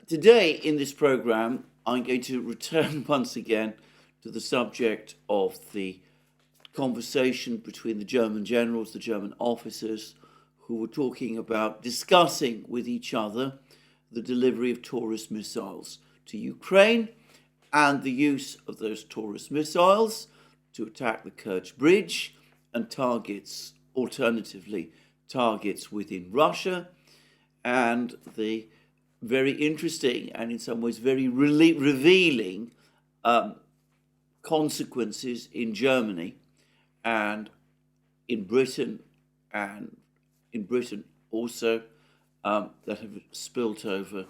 Today in this program, I'm going to return once again to the subject of the conversation between the German generals, the German officers, who were talking about discussing with each other the delivery of Taurus missiles to Ukraine and the use of those Taurus missiles to attack the Kerch Bridge and targets, alternatively, targets within Russia, and the very interesting and in some ways very revealing consequences in Germany and in Britain also that have spilt over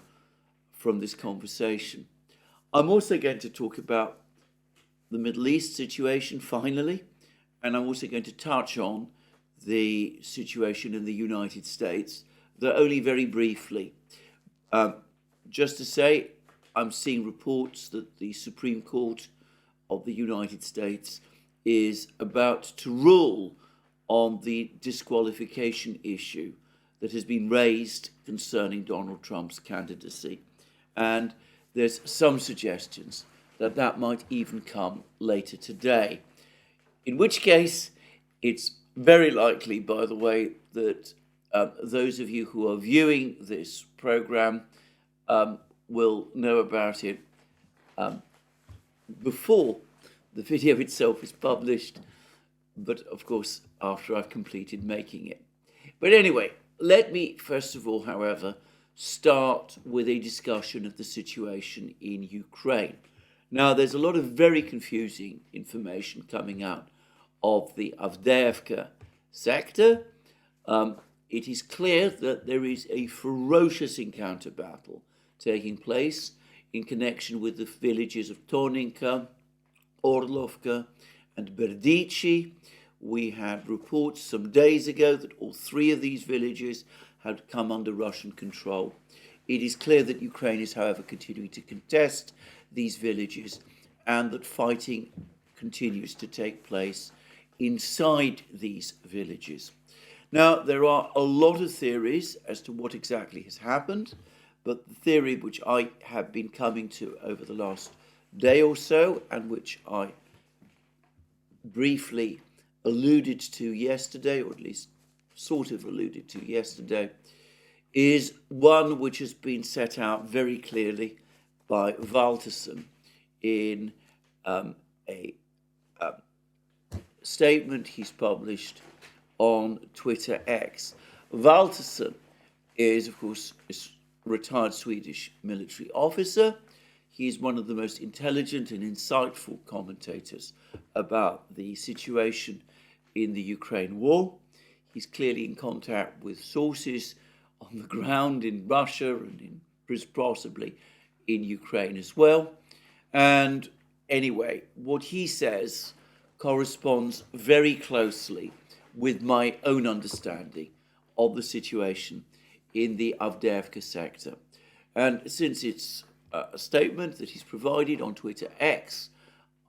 from this conversation. I'm also going to talk about the Middle East situation finally, and I'm also going to touch on the situation in the United States, though only very briefly. Just to say, I'm seeing reports that the Supreme Court of the United States is about to rule on the disqualification issue that has been raised concerning Donald Trump's candidacy. And there's some suggestions that that might even come later today. In which case, it's very likely, by the way, that those of you who are viewing this program will know about it before the video itself is published, but of course after I've completed making it. But anyway, let me first of all, however, start with a discussion of the situation in Ukraine. Now, there's a lot of very confusing information coming out of the Avdiivka sector. It is clear that there is a ferocious encounter battle taking place in connection with the villages of Tonenka, Orlovka, and Berdichi. We had reports some days ago that all three of these villages had come under Russian control. It is clear that Ukraine is, however, continuing to contest these villages and that fighting continues to take place inside these villages. Now, there are a lot of theories as to what exactly has happened, but the theory which I have been coming to over the last day or so, and which I briefly alluded to yesterday, or at least sort of alluded to yesterday, is one which has been set out very clearly by Valterson in a statement he's published on Twitter X. Valterson is, of course, a retired Swedish military officer. He's one of the most intelligent and insightful commentators about the situation in the Ukraine war. He's clearly in contact with sources on the ground in Russia and in possibly in Ukraine as well. And anyway, what he says corresponds very closely with my own understanding of the situation in the Avdiivka sector. And since it's a statement that he's provided on Twitter X,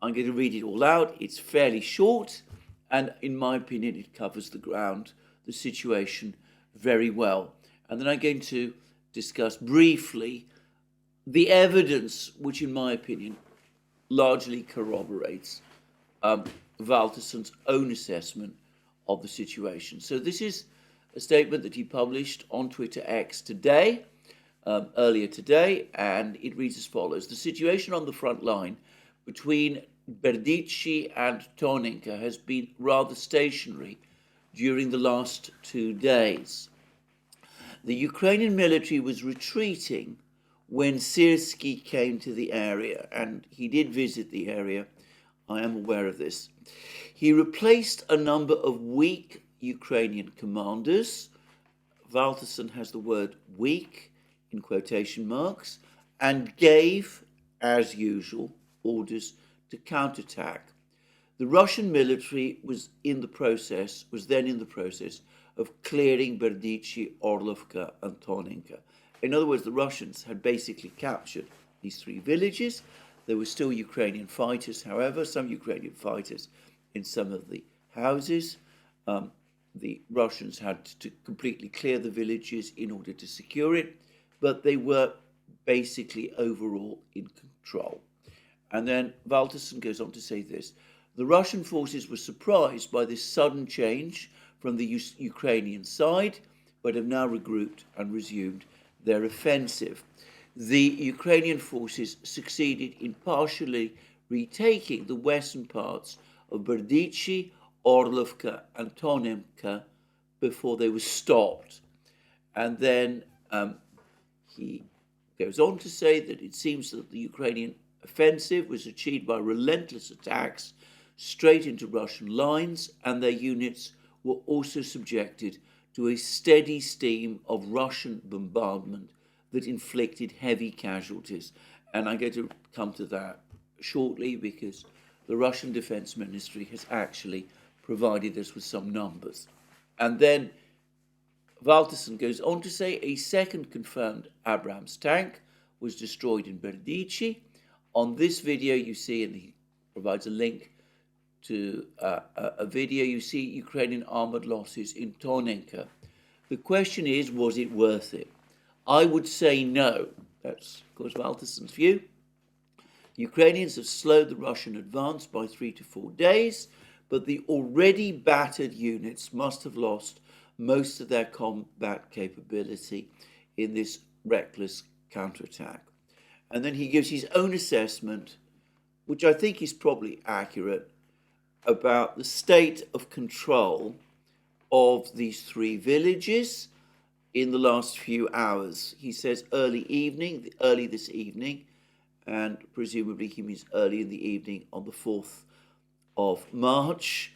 I'm going to read it all out. It's fairly short, and in my opinion, it covers the ground, the situation, very well. And then I'm going to discuss briefly the evidence, which in my opinion, largely corroborates Valterson's own assessment of the situation. So this is a statement that he published on Twitter X today, earlier today, and it reads as follows. The situation on the front line between Berdichi and Tonenka has been rather stationary during the last 2 days. The Ukrainian military was retreating when Syrsky came to the area, and he did visit the area. I am aware of this. He replaced a number of weak Ukrainian commanders. Valterson has the word weak in quotation marks, and gave, as usual, orders to counterattack. The Russian military was then in the process of clearing Berdichi, Orlovka, and Tonenka. In other words, the Russians had basically captured these three villages. There were still Ukrainian fighters, however, some Ukrainian fighters in some of the houses. The Russians had to completely clear the villages in order to secure it, but they were basically overall in control. And then Valterson goes on to say this: the Russian forces were surprised by this sudden change from the Ukrainian side, but have now regrouped and resumed their offensive. The Ukrainian forces succeeded in partially retaking the western parts of Berdichi, Orlovka, and Tonemka before they were stopped. And then he goes on to say that it seems that the Ukrainian offensive was achieved by relentless attacks straight into Russian lines, and their units were also subjected to a steady stream of Russian bombardment that inflicted heavy casualties. And I'm going to come to that shortly, because the Russian Defense Ministry has actually provided us with some numbers. And then Valterson goes on to say a second confirmed Abrams tank was destroyed in Berdichi. On this video you see, and he provides a link to a video, you see Ukrainian armoured losses in Tonenka. The question is, was it worth it? I would say no. That's, of course, Valterson's view. Ukrainians have slowed the Russian advance by 3 to 4 days, but the already battered units must have lost most of their combat capability in this reckless counterattack. And then he gives his own assessment, which I think is probably accurate, about the state of control of these 3 villages in the last few hours. He says early this evening, and presumably he means early in the evening on the 4th of March.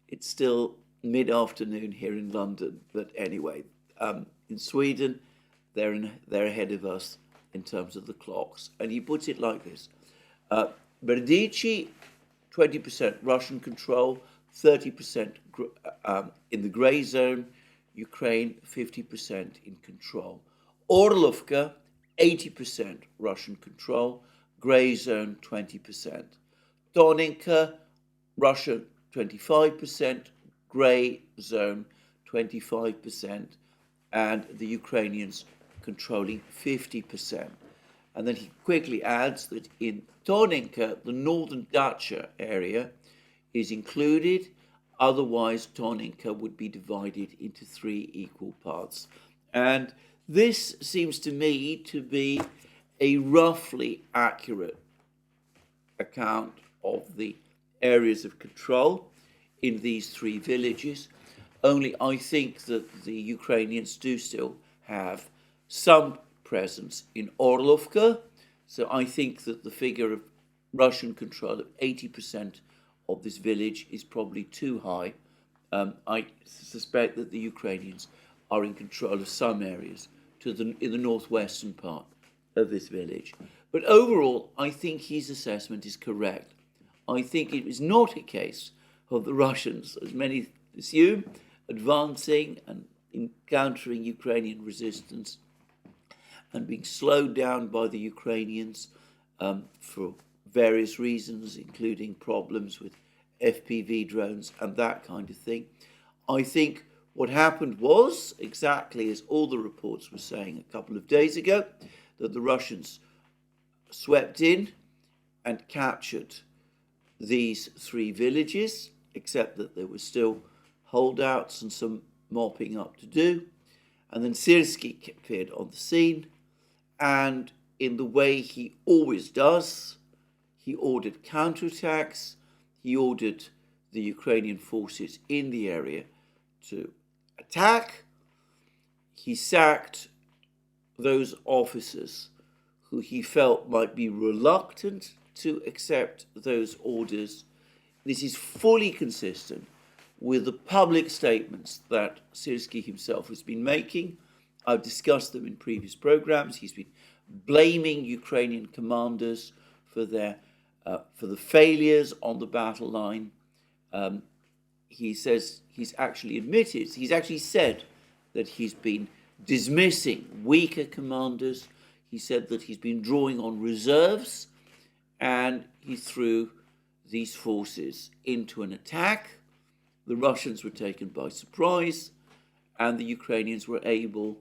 It's still mid-afternoon here in London, but anyway, in Sweden, they're ahead of us in terms of the clocks. And he puts it like this: Berdichi, 20% Russian control, 30% in the grey zone, Ukraine 50% in control. Orlovka, 80% Russian control, grey zone 20%. Tonenka, Russia 25%, grey zone 25%, and the Ukrainians controlling 50%. And then he quickly adds that in Tonenka, the northern Dacha area is included. Otherwise, Tonenka would be divided into 3 equal parts. And this seems to me to be a roughly accurate account of the areas of control in these 3 villages. Only I think that the Ukrainians do still have some presence in Orlovka. So I think that the figure of Russian control of 80% of this village is probably too high. I suspect that the Ukrainians are in control of some areas in the northwestern part of this village. But overall, I think his assessment is correct. I think it is not a case of the Russians, as many assume, advancing and encountering Ukrainian resistance and being slowed down by the Ukrainians for various reasons, including problems with FPV drones and that kind of thing. I think what happened was, exactly as all the reports were saying a couple of days ago, that the Russians swept in and captured these 3 villages, except that there were still holdouts and some mopping up to do. And then Syrsky appeared on the scene, and in the way he always does, he ordered counterattacks. He ordered the Ukrainian forces in the area to attack. He sacked those officers who he felt might be reluctant to accept those orders. This is fully consistent with the public statements that Syrsky himself has been making. I've discussed them in previous programs. He's been blaming Ukrainian commanders for the failures on the battle line. He says he's actually said that he's been dismissing weaker commanders. He said that he's been drawing on reserves, and he threw these forces into an attack. The Russians were taken by surprise, and the Ukrainians were able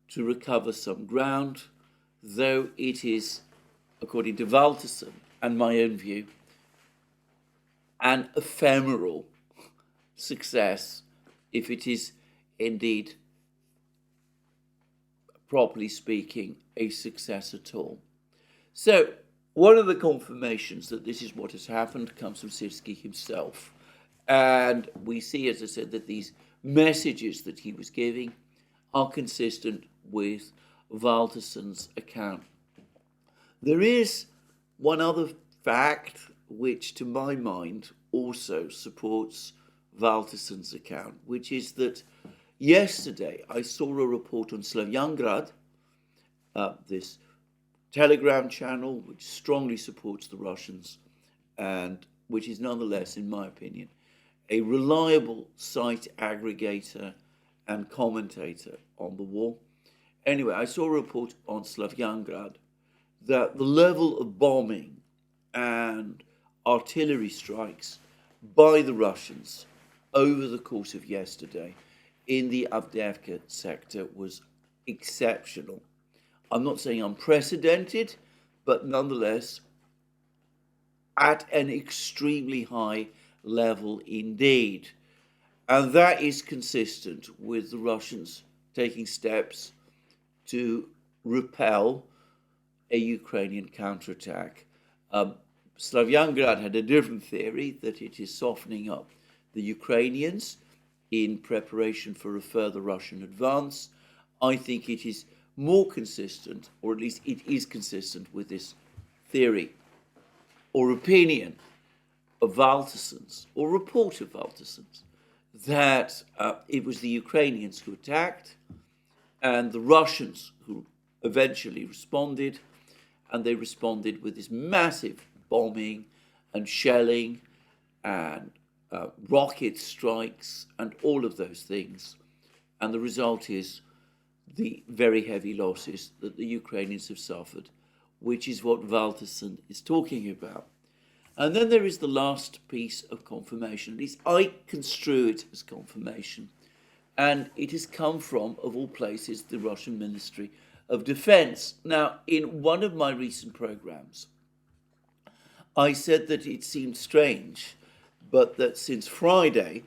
to recover some ground though it is, according to Valterson and my own view, an ephemeral success, if it is indeed, properly speaking, a success at all. So, one of the confirmations that this is what has happened comes from Syrsky himself. And we see, as I said, that these messages that he was giving are consistent with Valterson's account. There is one other fact which, to my mind, also supports Valterson's account, which is that yesterday I saw a report on Slavyangrad, this Telegram channel which strongly supports the Russians and which is nonetheless, in my opinion, a reliable site aggregator and commentator on the war. Anyway, I saw a report on Slavyangrad that the level of bombing and artillery strikes by the Russians over the course of yesterday in the Avdiivka sector was exceptional. I'm not saying unprecedented, but nonetheless at an extremely high level indeed. And that is consistent with the Russians taking steps to repel a Ukrainian counterattack. Slavyangrad had a different theory, that it is softening up the Ukrainians in preparation for a further Russian advance. I think it is more consistent, or at least it is consistent with this theory or opinion of Valterson's, or report of Valterson's, that it was the Ukrainians who attacked and the Russians who eventually responded, and they responded with this massive bombing and shelling and rocket strikes and all of those things. And the result is the very heavy losses that the Ukrainians have suffered, which is what Valterson is talking about. And then there is the last piece of confirmation. At least I construe it as confirmation. And it has come from, of all places, the Russian Ministry of Defense. Now, in one of my recent programs, I said that it seemed strange, but that since Friday,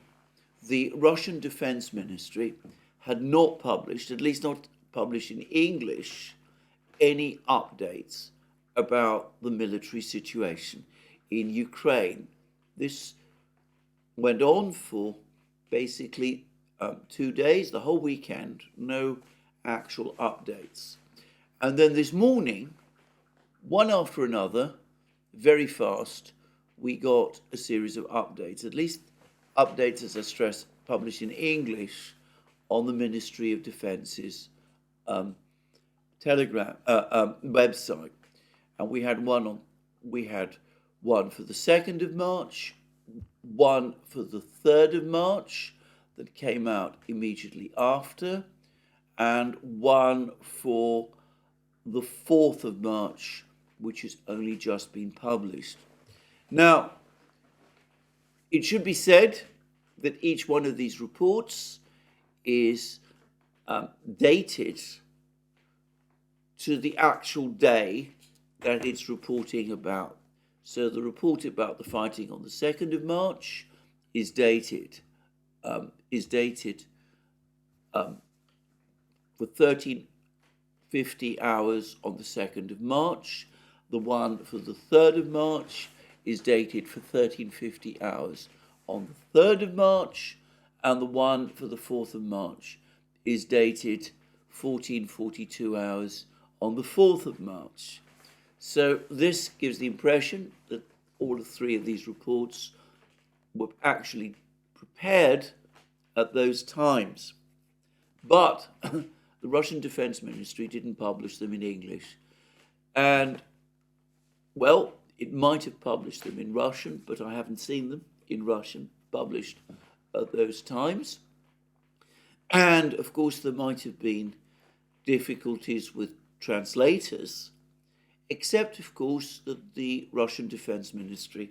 the Russian Defense Ministry had not published, at least not published in English, any updates about the military situation in Ukraine. This went on for basically 2 days, the whole weekend, no actual updates. And then this morning, one after another, very fast, we got a series of updates, at least updates, as I stress, published in English on the Ministry of Defence's Telegram website. And we had one for the 2nd of March, one for the 3rd of March that came out immediately after, and one for the 4th of March, which has only just been published. Now, it should be said that each one of these reports is dated to the actual day that it's reporting about. So the report about the fighting on the 2nd of March is dated for 1350 hours on the 2nd of March. The one for the 3rd of March is dated for 1350 hours on the 3rd of March, and the one for the 4th of March is dated 1442 hours on the 4th of March. So this gives the impression that all three of these reports were actually prepared at those times. But the Russian Defense Ministry didn't publish them in English. And, well, it might have published them in Russian, but I haven't seen them in Russian published at those times. And, of course, there might have been difficulties with translators, except, of course, that the Russian Defense Ministry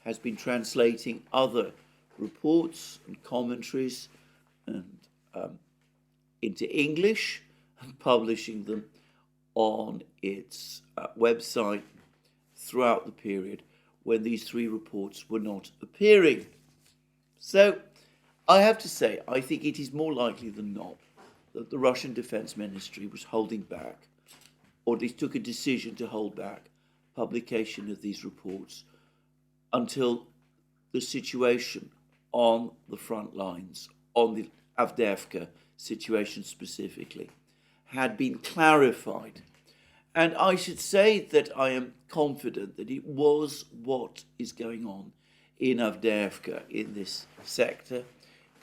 has been translating other reports and commentaries and into English and publishing them on its website throughout the period when these three reports were not appearing. So I have to say, I think it is more likely than not that the Russian Defense Ministry was holding back, or they took a decision to hold back publication of these reports until the situation on the front lines, on the Avdiivka situation specifically, had been clarified. And I should say that I am confident that it was what is going on in Avdiivka, in this sector,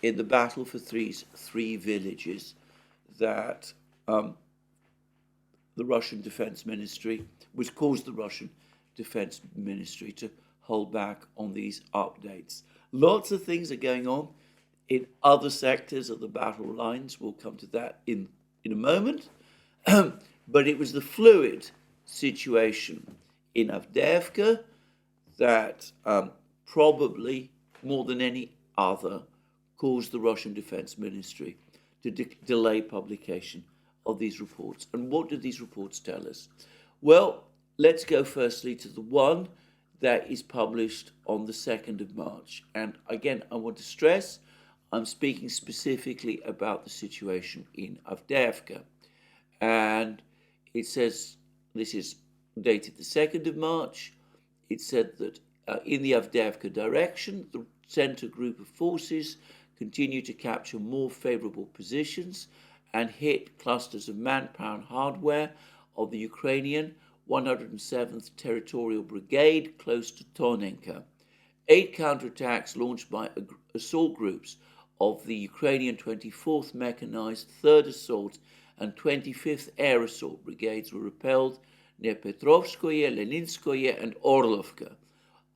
in the battle for three villages, that the Russian Defense Ministry, which caused the Russian Defense Ministry to hold back on these updates. Lots of things are going on in other sectors of the battle lines. We'll come to that in a moment. But it was the fluid situation in Avdiivka that probably, more than any other, caused the Russian Defense Ministry to delay publication of these reports. And what do these reports tell us? Well, let's go firstly to the one that is published on the 2nd of March. And again, I want to stress, I'm speaking specifically about the situation in Avdiivka. And it says, this is dated the 2nd of March, it said that in the Avdiivka direction, the center group of forces continue to capture more favorable positions and hit clusters of manpower and hardware of the Ukrainian 107th Territorial Brigade close to Tonenka. 8 counterattacks launched by assault groups of the Ukrainian 24th Mechanized 3rd Assault and 25th Air Assault Brigades were repelled near Petrovskoye, Leninskoye and Orlovka.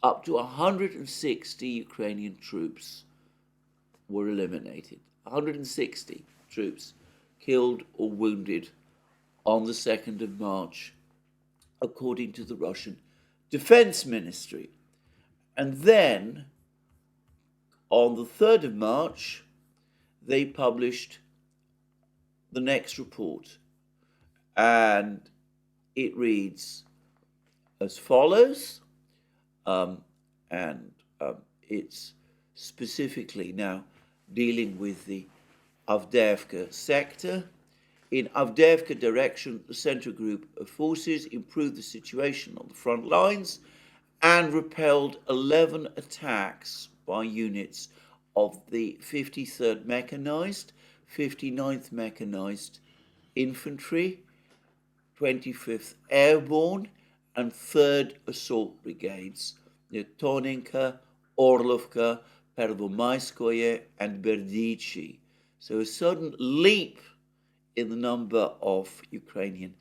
Up to 160 Ukrainian troops were eliminated. 160 troops killed or wounded on the 2nd of March, according to the Russian Defense Ministry. And then, on the 3rd of March, they published the next report. And it reads as follows, it's specifically now dealing with the Avdiivka sector. In Avdiivka direction, the Central Group of Forces improved the situation on the front lines and repelled 11 attacks by units of the 53rd Mechanized, 59th Mechanized Infantry, 25th Airborne and 3rd Assault Brigades near Tonenka, Orlovka, Pervomaiskoye and Berdichi. So a sudden leap in the number of Ukrainian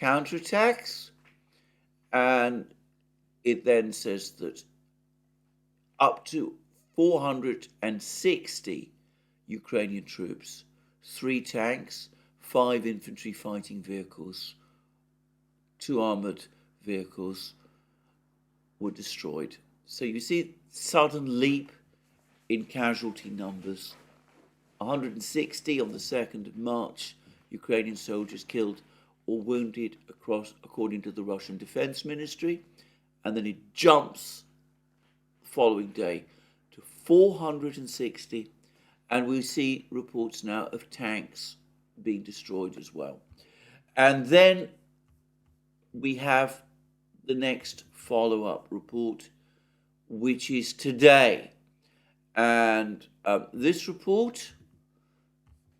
counterattacks, and it then says that up to 460 Ukrainian troops, 3 tanks, 5 infantry fighting vehicles, 2 armored vehicles were destroyed. So you see sudden leap in casualty numbers. 160 on the 2nd of March, Ukrainian soldiers killed or wounded according to the Russian Defense Ministry. And then it jumps the following day to 460. And we see reports now of tanks being destroyed as well. And then we have the next follow-up report, which is today. And this report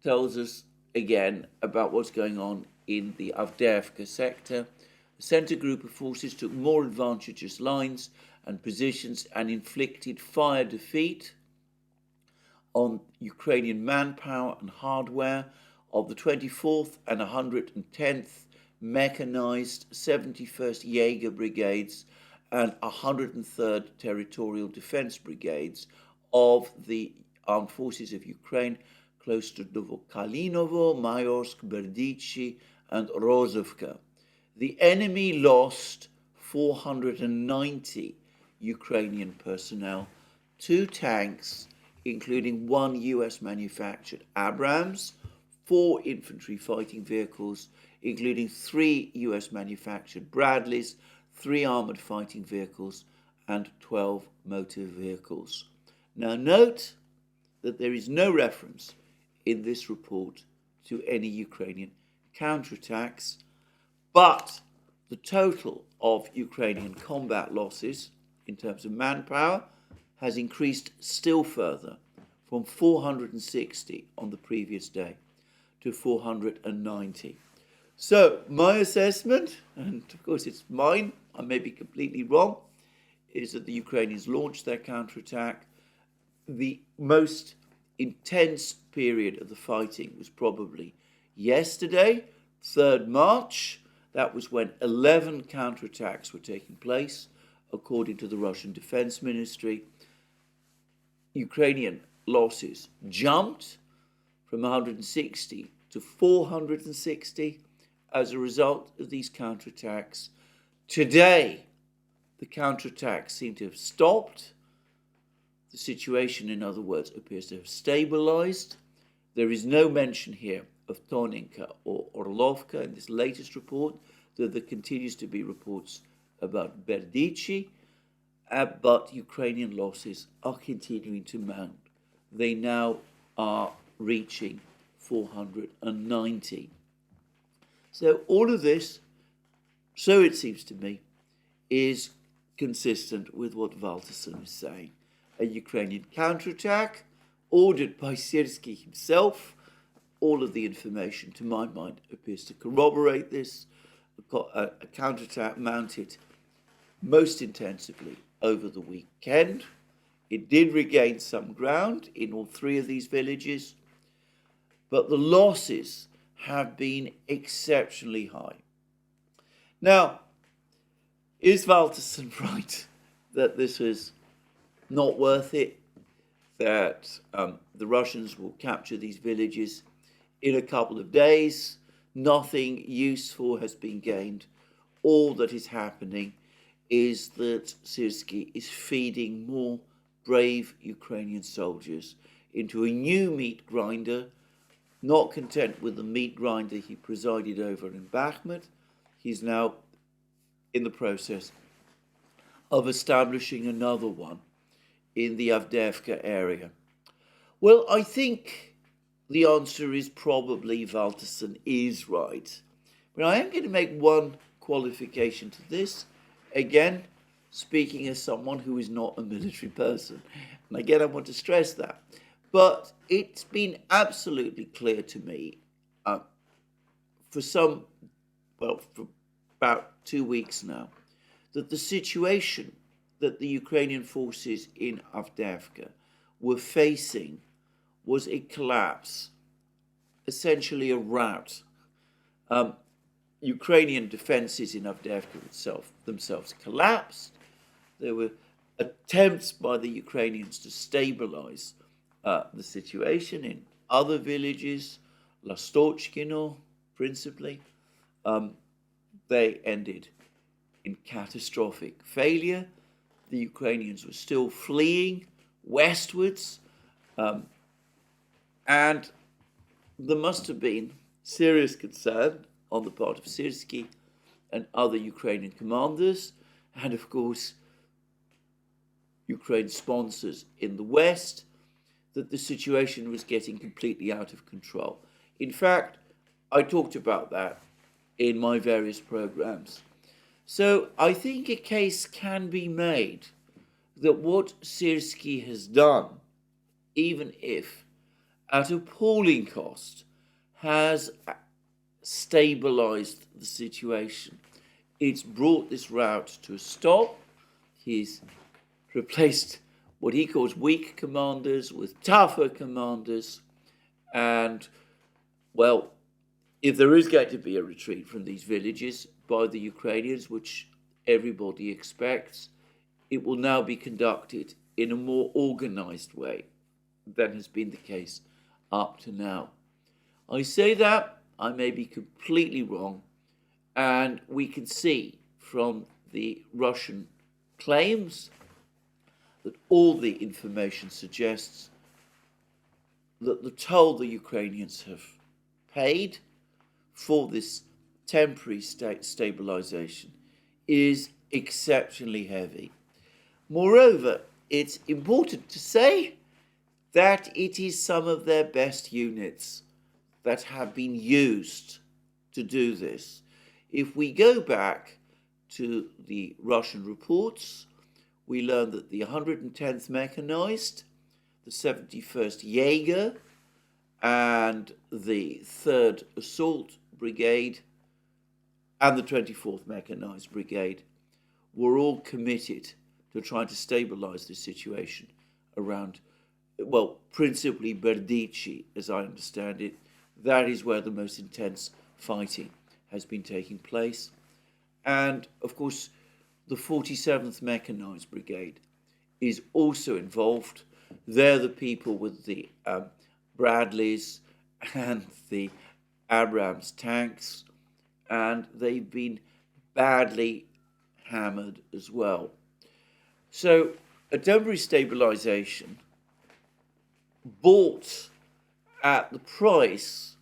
tells us again about what's going on in the Avdiivka sector. The center group of forces took more advantageous lines and positions and inflicted fire defeat on Ukrainian manpower and hardware of the 24th and 110th Mechanized 71st Jaeger Brigades and 103rd Territorial Defense Brigades of the Armed Forces of Ukraine close to Novokalinovo, Mayorsk, Berdichi and Rozovka. The enemy lost 490 Ukrainian personnel, 2 tanks, including 1 US-manufactured Abrams, 4 infantry fighting vehicles, including 3 US manufactured Bradleys, 3 armoured fighting vehicles, and 12 motor vehicles. Now note that there is no reference in this report to any Ukrainian counterattacks, but the total of Ukrainian combat losses in terms of manpower has increased still further from 460 on the previous day to 490. So my assessment, and of course it's mine, I may be completely wrong, is that the Ukrainians launched their counterattack. The most intense period of the fighting was probably yesterday, 3rd March. That was when 11 counterattacks were taking place, according to the Russian Defense Ministry. Ukrainian losses jumped from 160 to 460 as a result of these counterattacks. Today, the counterattacks seem to have stopped. The situation, in other words, appears to have stabilized. There is no mention here of Toninka or Orlovka in this latest report, though there continues to be reports about Berdichi, but Ukrainian losses are continuing to mount. They now are reaching 490. So all of this, so it seems to me, is consistent with what Valterson is saying. A Ukrainian counterattack ordered by Syrsky himself. All of the information, to my mind, appears to corroborate this. A counterattack mounted most intensively over the weekend. It did regain some ground in all 3 of these villages, but the losses have been exceptionally high. Now, is Valterson right that this is not worth it, that the Russians will capture these villages in a couple of days? Nothing useful has been gained. All that is happening is that Syrsky is feeding more brave Ukrainian soldiers into a new meat grinder. Not content with the meat grinder he presided over in Bakhmut, he's now in the process of establishing another one in the Avdiivka area. Well, I think the answer is probably Valterson is right. But I am going to make one qualification to this. Again, speaking as someone who is not a military person. And again, I want to stress that. But it's been absolutely clear to me for about 2 weeks now, that the situation that the Ukrainian forces in Avdiivka were facing was a collapse, essentially a rout. Ukrainian defenses in Avdiivka themselves collapsed. There were attempts by the Ukrainians to stabilize the situation in other villages, Lastochkino principally. They ended in catastrophic failure. The Ukrainians were still fleeing westwards, and there must have been serious concern on the part of Syrsky and other Ukrainian commanders, and of course Ukraine sponsors in the West, that the situation was getting completely out of control. In fact, I talked about that in my various programs. So I think a case can be made that what Syrsky has done, even if at appalling cost, has stabilized the situation. It's brought this rout to a stop. He's replaced what he calls weak commanders with tougher commanders. And, well, if there is going to be a retreat from these villages by the Ukrainians, which everybody expects, it will now be conducted in a more organized way than has been the case up to now. I say that, I may be completely wrong, and we can see from the Russian claims that all the information suggests that the toll the Ukrainians have paid for this temporary stabilization is exceptionally heavy. Moreover, it's important to say that it is some of their best units that have been used to do this. If we go back to the Russian reports, we learn that the 110th Mechanized, the 71st Jaeger, and the 3rd Assault Brigade and the 24th Mechanized Brigade were all committed to trying to stabilize the situation around, well, principally BITCHUTE, as I understand it. That is where the most intense fighting has been taking place. And, of course, the 47th Mechanized Brigade is also involved. They're the people with the Bradleys and the Abrams tanks, and they've been badly hammered as well. So a temporary stabilization bought at the price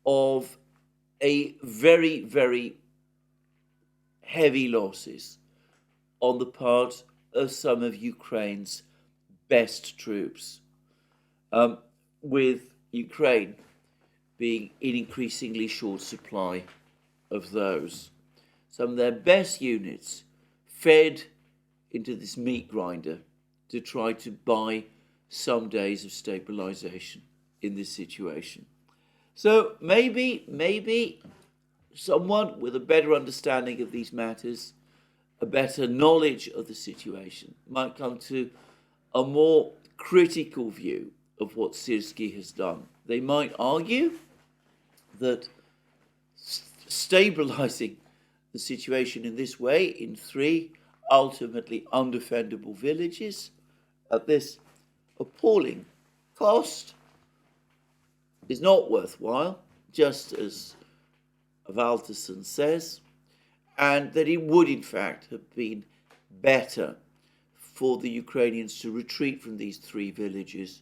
of a very, very heavy losses on the part of some of Ukraine's best troops, with Ukraine being in increasingly short supply of those. Some of their best units fed into this meat grinder to try to buy some days of stabilization in this situation. So maybe someone with a better understanding of these matters, a better knowledge of the situation, might come to a more critical view of what Syrsky has done. They might argue that stabilizing the situation in this way, in 3 ultimately undefendable villages, at this appalling cost, is not worthwhile, just as Avdeyevka says, and that it would in fact have been better for the Ukrainians to retreat from these 3 villages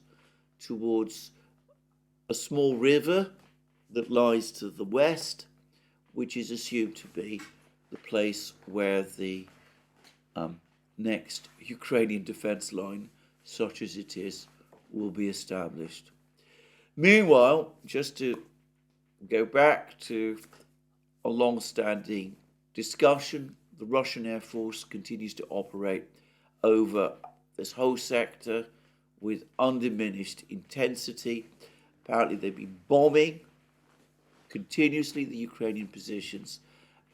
towards a small river that lies to the west, which is assumed to be the place where the next Ukrainian defense line, such as it is, will be established. Meanwhile, just to go back to a long-standing discussion, the Russian Air Force continues to operate over this whole sector with undiminished intensity. Apparently they've been bombing continuously the Ukrainian positions,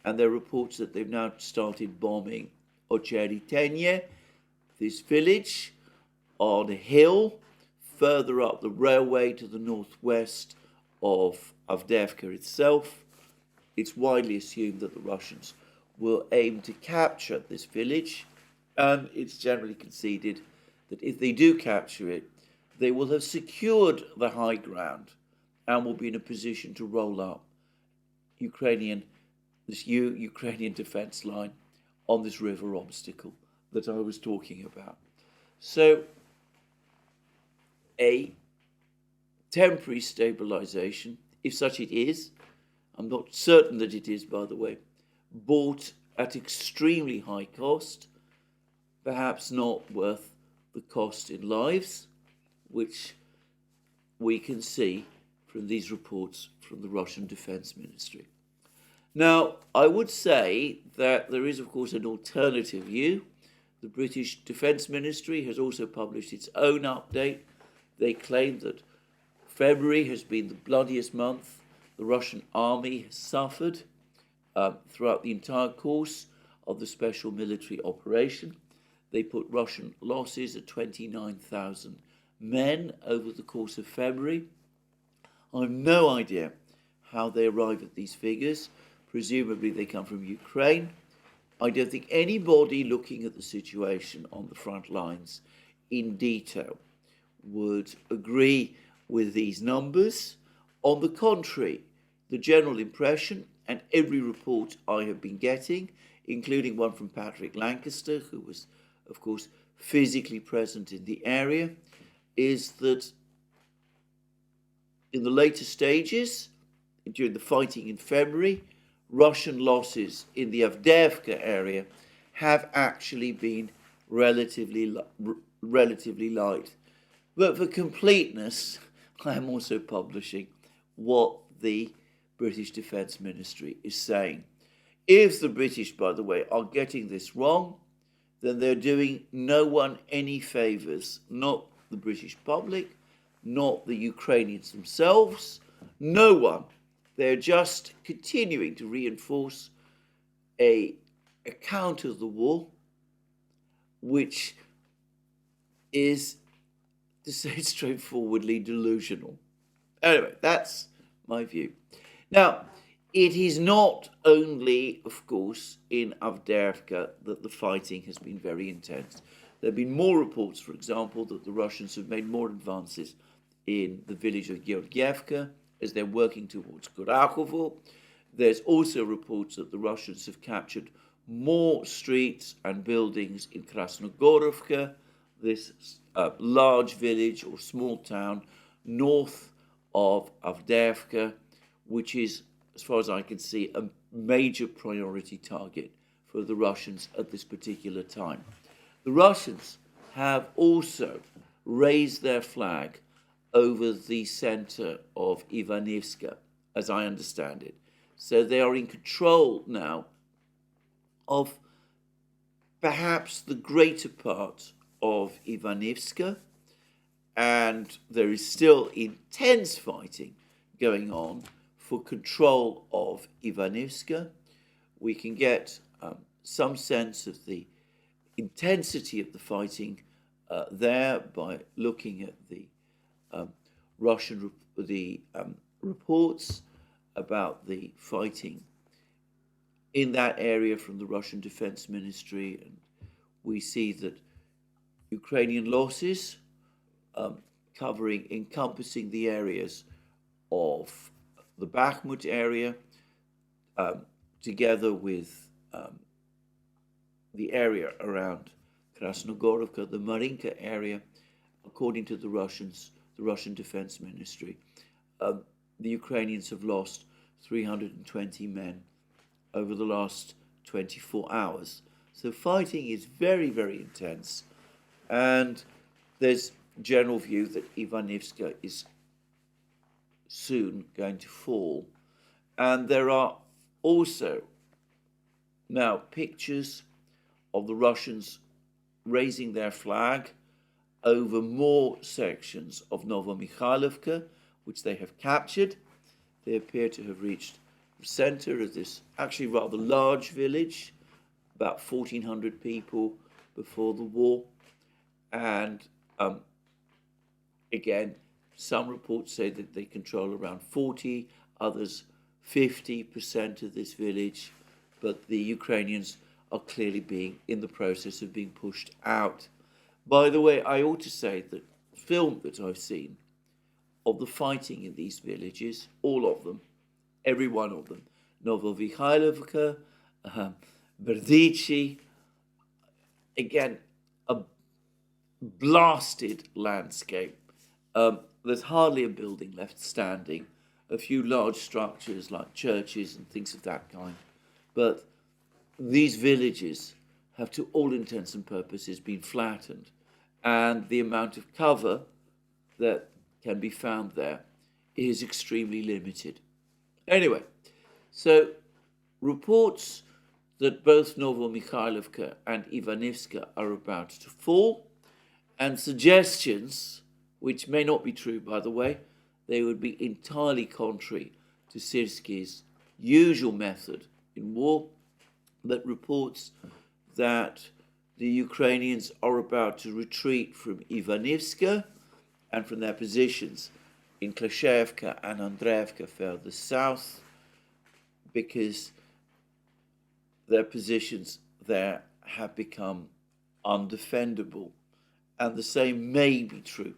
and there are reports that they've now started bombing Ocheritenye, this village on a hill further up the railway to the northwest of Avdiivka itself. It's widely assumed that the Russians will aim to capture this village, and it's generally conceded that if they do capture it, they will have secured the high ground and will be in a position to roll up this Ukrainian defense line on this river obstacle that I was talking about. So a temporary stabilization, if such it is, I'm not certain that it is, by the way, bought at extremely high cost, perhaps not worth the cost in lives, which we can see from these reports from the Russian Defense Ministry. Now, I would say that there is, of course, an alternative view. The British Defense Ministry has also published its own update. They claim that February has been the bloodiest month the Russian army has suffered throughout the entire course of the special military operation. They put Russian losses at 29,000 men over the course of February. I have no idea how they arrive at these figures. Presumably they come from Ukraine. I don't think anybody looking at the situation on the front lines in detail would agree with these numbers. On the contrary, the general impression, and every report I have been getting, including one from Patrick Lancaster, who was, of course, physically present in the area, is that in the later stages, during the fighting in February, Russian losses in the Avdiivka area have actually been relatively light. But for completeness, I am also publishing what the British Defence Ministry is saying. If the British, by the way, are getting this wrong, then they're doing no one any favours, not the British public, not the Ukrainians themselves, no one. They're just continuing to reinforce a account of the war, which is, to say it straightforwardly, delusional. Anyway, that's my view. Now, it is not only, of course, in Avdiivka that the fighting has been very intense. There have been more reports, for example, that the Russians have made more advances in the village of Georgievka as they're working towards Kurakovo. There's also reports that the Russians have captured more streets and buildings in Krasnogorovka, this large village or small town north of Avdiivka, which is, as far as I can see, a major priority target for the Russians at this particular time. The Russians have also raised their flag over the center of Ivanyivska, as I understand it. So they are in control now of perhaps the greater part of Ivanyivska, and there is still intense fighting going on for control of Ivanyivska. We can get some sense of the intensity of the fighting there by looking at the Russian reports about the fighting in that area from the Russian Defense Ministry, and we see that Ukrainian losses encompassing the areas of the Bakhmut area, together with the area around Krasnogorovka, the Marinka area, according to the Russian Defense Ministry. The Ukrainians have lost 320 men over the last 24 hours. So fighting is very, very intense. And there's general view that Ivanyivska is soon going to fall. And there are also now pictures of the Russians raising their flag over more sections of Novomykhailovka, which they have captured. They appear to have reached the center of this actually rather large village, about 1,400 people before the war. And again, some reports say that they control around 40, others 50% of this village, but the Ukrainians are clearly being in the process of being pushed out. By the way, I ought to say that the film that I've seen of the fighting in these villages, all of them, every one of them, Novomykhailovka, Berdichi, again, a blasted landscape. There's hardly a building left standing, a few large structures like churches and things of that kind. But these villages have, to all intents and purposes, been flattened, and the amount of cover that can be found there is extremely limited. Anyway, so reports that both Novomykhailovka and Ivanyivska are about to fall, and suggestions, which may not be true, by the way, they would be entirely contrary to Syrsky's usual method in war, but reports that the Ukrainians are about to retreat from Ivanyivska and from their positions in Klashevka and Andreevka further south, because their positions there have become undefendable. And the same may be true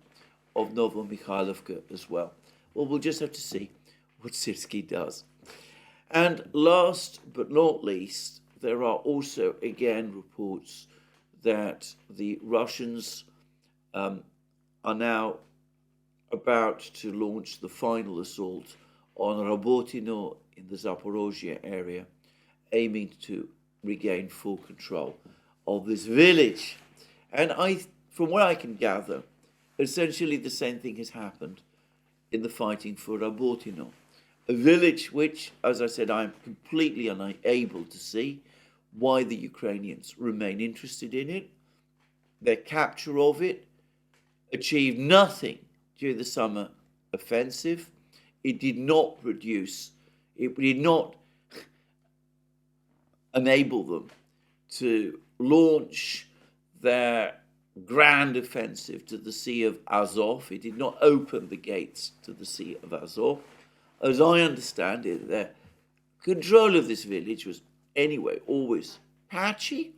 of Novomykhailovka as well. Well, we'll just have to see what Syrsky does. And last but not least, there are also, again, reports that the Russians are now about to launch the final assault on Robotino in the Zaporozhye area, aiming to regain full control of this village. And from what I can gather, essentially the same thing has happened in the fighting for Rabotino, a village which, as I said, I'm completely unable to see why the Ukrainians remain interested in it. Their capture of it achieved nothing during the summer offensive. It did not enable them to launch their grand offensive to the Sea of Azov. It did not open the gates to the Sea of Azov. As I understand it, their control of this village was anyway always patchy.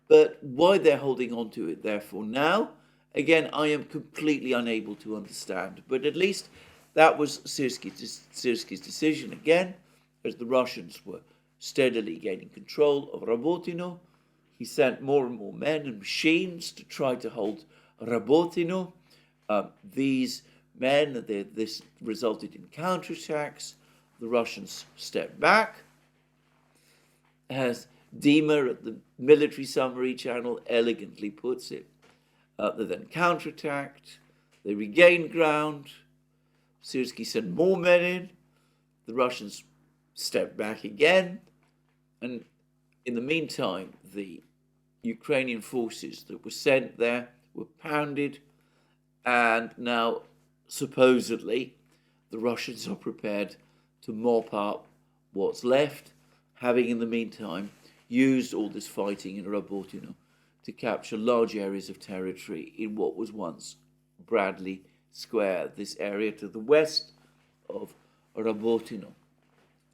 But why they're holding on to it, therefore, now, again, I am completely unable to understand. But at least that was Syrsky's decision again, as the Russians were steadily gaining control of Rabotino. He sent more and more men and machines to try to hold Rabotino. These men, this resulted in counterattacks. The Russians stepped back. As Dima at the military summary channel elegantly puts it, they then counterattacked. They regained ground. Syrsky sent more men in. The Russians stepped back again. And in the meantime, the Ukrainian forces that were sent there were pounded, and now supposedly the Russians are prepared to mop up what's left, having in the meantime used all this fighting in Rabotino to capture large areas of territory in what was once Bradley Square, this area to the west of Rabotino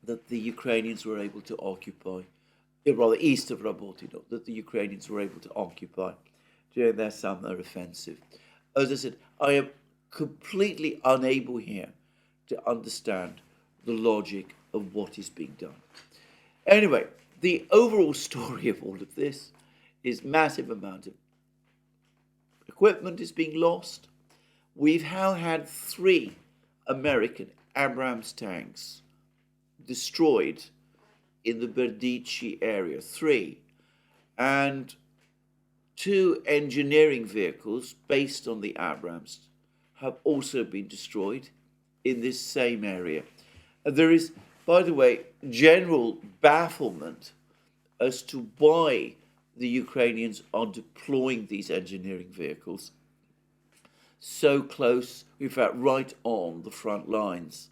that the Ukrainians were able to occupy, rather east of Rabotino, that the Ukrainians were able to occupy during their summer offensive. As I said, I am completely unable here to understand the logic of what is being done. Anyway, the overall story of all of this is massive amount of equipment is being lost. We've now had 3 American Abrams tanks destroyed in the Berdichi area, 3, and 2 engineering vehicles based on the Abrams have also been destroyed in this same area. And there is, by the way, general bafflement as to why the Ukrainians are deploying these engineering vehicles so close, in fact, right on the front lines.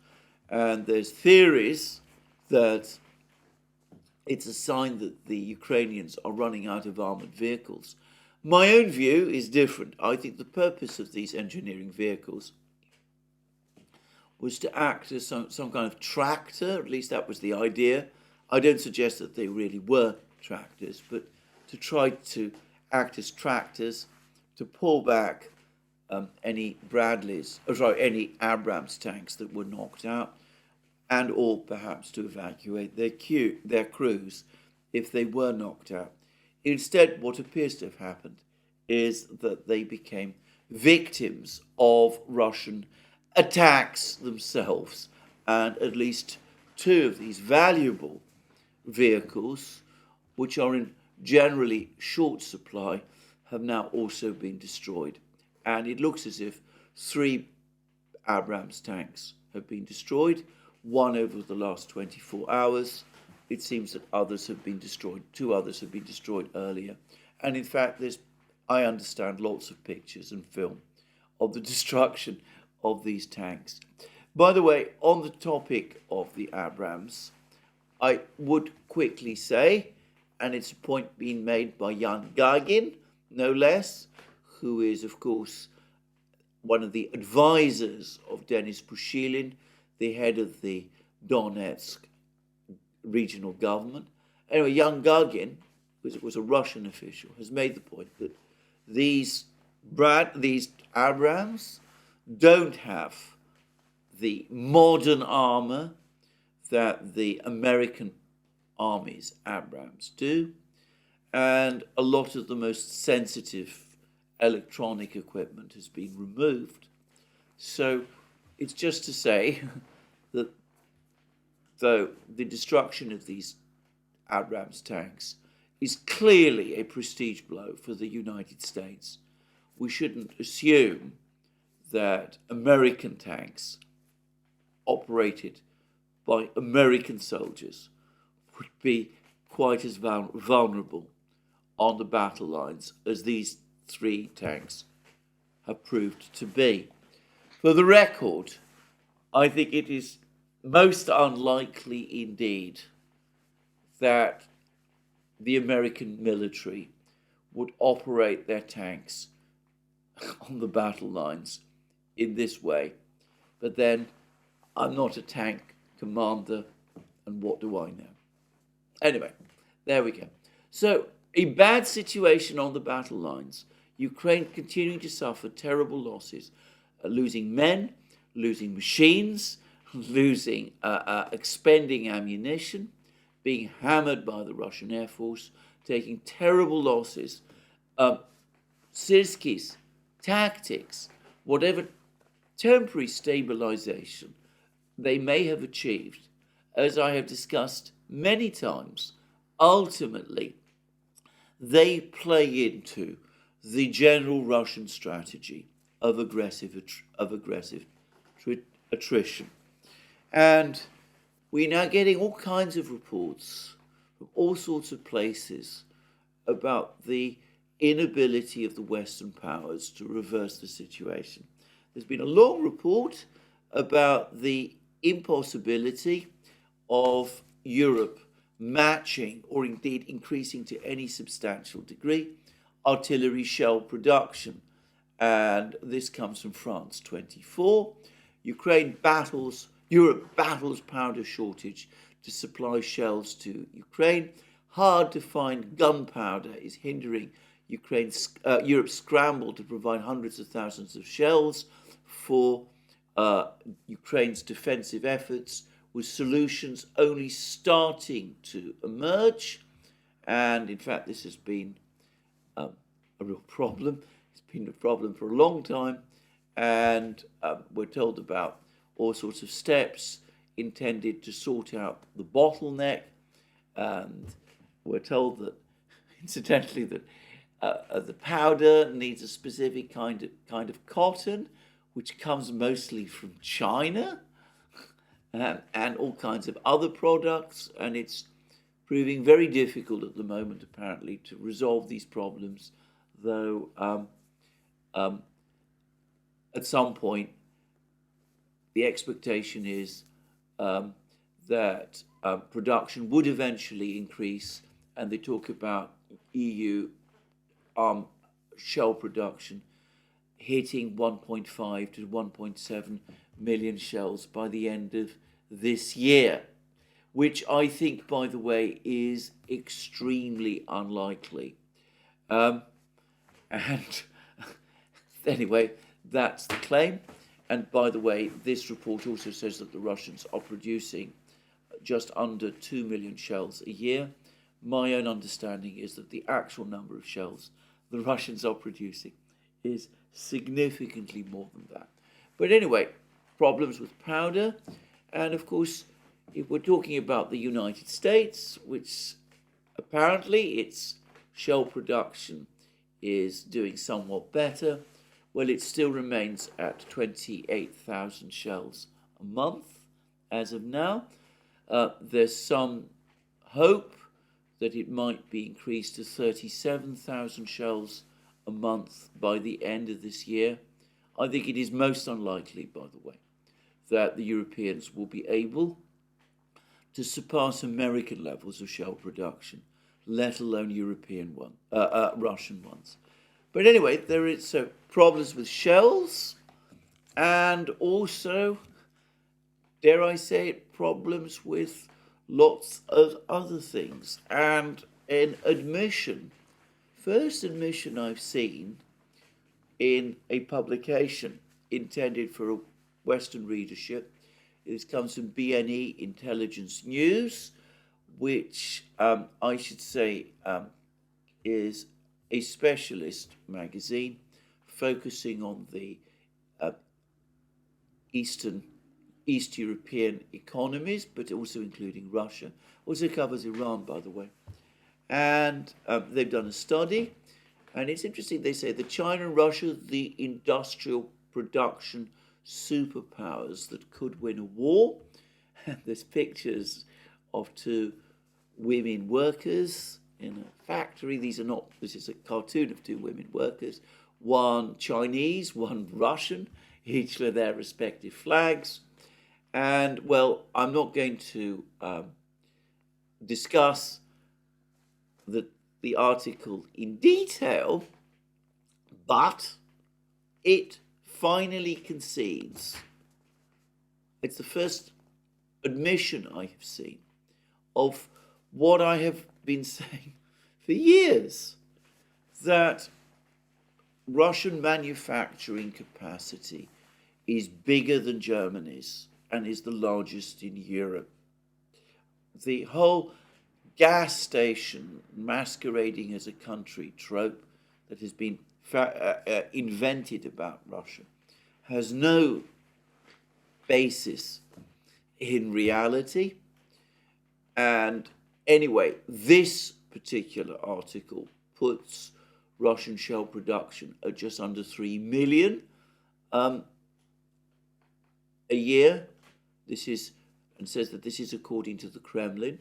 And there's theories that it's a sign that the Ukrainians are running out of armored vehicles. My own view is different. I think the purpose of these engineering vehicles was to act as some kind of tractor, at least that was the idea. I don't suggest that they really were tractors, but to try to act as tractors to pull back any Abrams tanks that were knocked out, and or perhaps to evacuate their crews if they were knocked out. Instead, what appears to have happened is that they became victims of Russian attacks themselves, and at least 2 of these valuable vehicles, which are in generally short supply, have now also been destroyed. And it looks as if 3 Abrams tanks have been destroyed, 1 over the last 24 hours. It seems that others have been destroyed. 2 others have been destroyed earlier. And in fact, there's, I understand, lots of pictures and film of the destruction of these tanks. By the way, on the topic of the Abrams, I would quickly say, and it's a point being made by Jan Gagin, no less, who is, of course, one of the advisors of Denis Pushilin, the head of the Donetsk regional government. Anyway, Jan Gagin, who was a Russian official, has made the point that these Abrams don't have the modern armor that the American Army's Abrams do, and a lot of the most sensitive electronic equipment has been removed. So it's just to say that though the destruction of these Abrams tanks is clearly a prestige blow for the United States, we shouldn't assume that American tanks operated by American soldiers would be quite as vulnerable on the battle lines as these 3 tanks have proved to be. For the record, I think it is most unlikely indeed that the American military would operate their tanks on the battle lines in this way. But then, I'm not a tank commander, and what do I know? Anyway, there we go. So, a bad situation on the battle lines. Ukraine continuing to suffer terrible losses, losing men, losing machines, losing, expending ammunition, being hammered by the Russian Air Force, taking terrible losses. Syrsky's tactics, whatever temporary stabilization they may have achieved, as I have discussed many times, ultimately they play into the general Russian strategy of aggressive attrition. And we're now getting all kinds of reports from all sorts of places about the inability of the Western powers to reverse the situation. There's been a long report about the impossibility of Europe matching or indeed increasing to any substantial degree artillery shell production. And this comes from France 24. Europe battles powder shortage to supply shells to Ukraine. Hard to find gunpowder is hindering Europe's scramble to provide hundreds of thousands of shells for Ukraine's defensive efforts, with solutions only starting to emerge. And in fact, this has been a real problem. It's been a problem for a long time. And we're told about all sorts of steps intended to sort out the bottleneck. And we're told that, incidentally, that the powder needs a specific kind of cotton, which comes mostly from China, and all kinds of other products. And it's proving very difficult at the moment, apparently, to resolve these problems, though at some point the expectation is that production would eventually increase, and they talk about EU shell production hitting 1.5 to 1.7 million shells by the end of this year, which I think, by the way, is extremely unlikely. And anyway, that's the claim. And by the way, this report also says that the Russians are producing just under 2 million shells a year. My own understanding is that the actual number of shells the Russians are producing is significantly more than that. But anyway, problems with powder. And of course, if we're talking about the United States, which apparently its shell production is doing somewhat better, well, it still remains at 28,000 shells a month as of now. There's some hope that it might be increased to 37,000 shells a month by the end of this year. I think it is most unlikely, by the way, that the Europeans will be able to surpass American levels of shell production, let alone Russian ones. But anyway, there is problems with shells, and also, dare I say it, problems with lots of other things. And an first admission I've seen in a publication intended for a Western readership, this comes from BNE Intelligence News, which I should say is a specialist magazine focusing on the Eastern East European economies, but also including Russia. Also covers Iran, by the way. And they've done a study, and it's interesting. They say that China and Russia, the industrial production superpowers that could win a war. And there's pictures of two women workers in a factory. This is a cartoon of two women workers, one Chinese, one Russian, each with their respective flags. And, well, I'm not going to discuss the article in detail, but it finally concedes. It's the first admission I have seen of what I have been saying for years, that Russian manufacturing capacity is bigger than Germany's and is the largest in Europe. The whole gas station masquerading as a country trope that has been invented about Russia has no basis in reality. And anyway, this particular article puts Russian shell production at just under 3 million a year. And says that this is according to the Kremlin.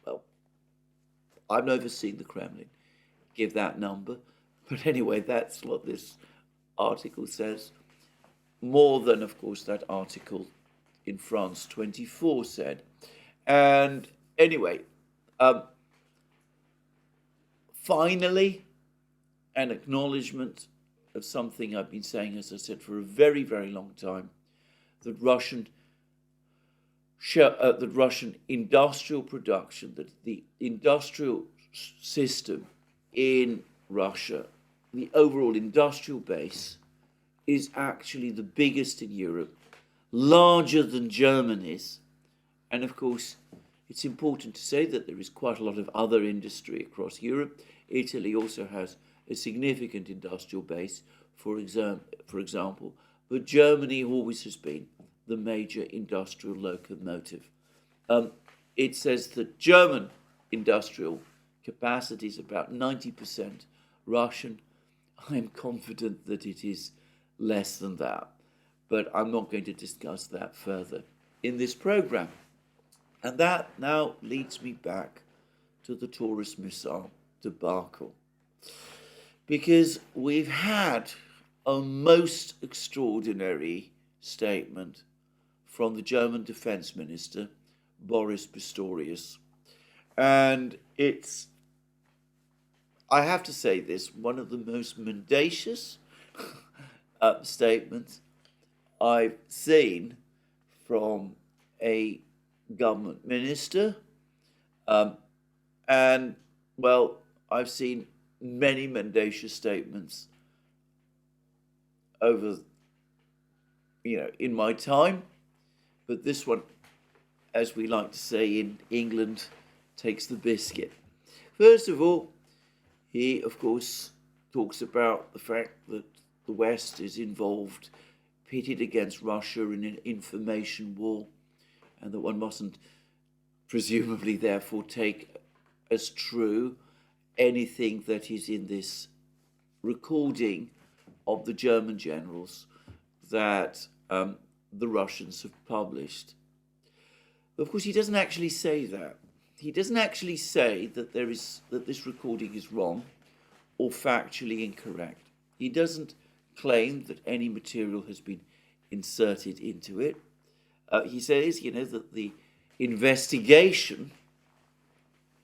Well, I've never seen the Kremlin give that number. But anyway, that's what this article says. More than, of course, that article in France 24 said. And anyway, finally, an acknowledgement of something I've been saying, as I said, for a very, very long time, that Russian industrial production, that the industrial system in Russia, the overall industrial base, is actually the biggest in Europe, larger than Germany's. And of course, it's important to say that there is quite a lot of other industry across Europe. Italy also has a significant industrial base, for example, but Germany always has been the major industrial locomotive. It says that German industrial capacity is about 90% Russian. I'm confident that it is less than that, but I'm not going to discuss that further in this program. And that now leads me back to the Taurus missile debacle, because we've had a most extraordinary statement from the German Defense Minister, Boris Pistorius. And it's, I have to say this, one of the most mendacious statements I've seen from a government minister. And, well, I've seen many mendacious statements over, in my time. But this one, as we like to say in England, takes the biscuit. First of all, he, of course, talks about the fact that the West is involved, pitted against Russia in an information war, and that one mustn't presumably therefore take as true anything that is in this recording of the German generals that the Russians have published. Of course, he doesn't actually say that. He doesn't actually say that that this recording is wrong or factually incorrect. He doesn't claim that any material has been inserted into it. He says, that the investigation,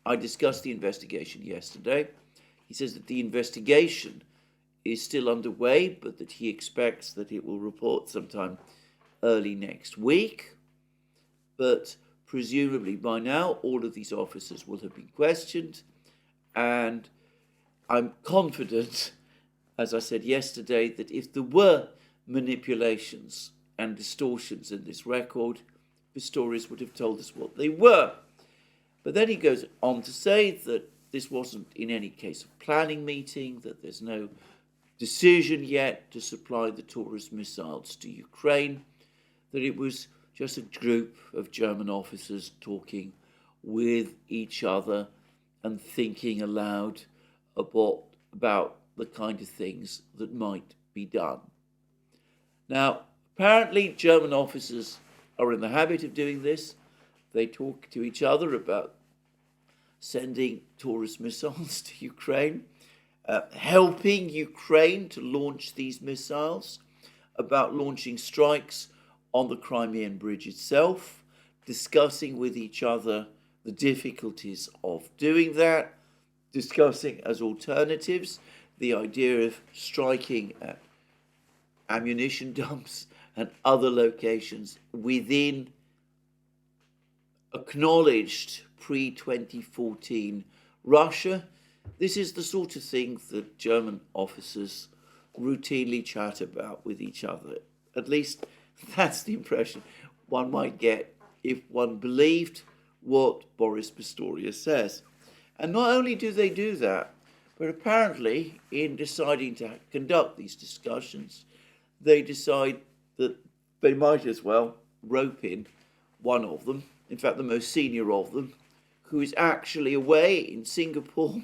I discussed the investigation yesterday. He says that the investigation is still underway, but that he expects that it will report sometime early next week. But presumably by now, all of these officers will have been questioned. And I'm confident, as I said yesterday, that if there were manipulations and distortions in this record, Pistorius would have told us what they were. But then he goes on to say that this wasn't in any case a planning meeting, that there's no decision yet to supply the Taurus missiles to Ukraine, that it was just a group of German officers talking with each other and thinking aloud about the kind of things that might be done. Now, apparently German officers are in the habit of doing this. They talk to each other about sending Taurus missiles to Ukraine, helping Ukraine to launch these missiles, about launching strikes on the Crimean Bridge itself, discussing with each other the difficulties of doing that, discussing as alternatives the idea of striking at ammunition dumps and other locations within acknowledged pre-2014 Russia. This is the sort of thing that German officers routinely chat about with each other. At least that's the impression one might get if one believed what Boris Pistorius says. And not only do they do that, but apparently in deciding to conduct these discussions, they decide that they might as well rope in one of them, in fact the most senior of them, who is actually away in Singapore,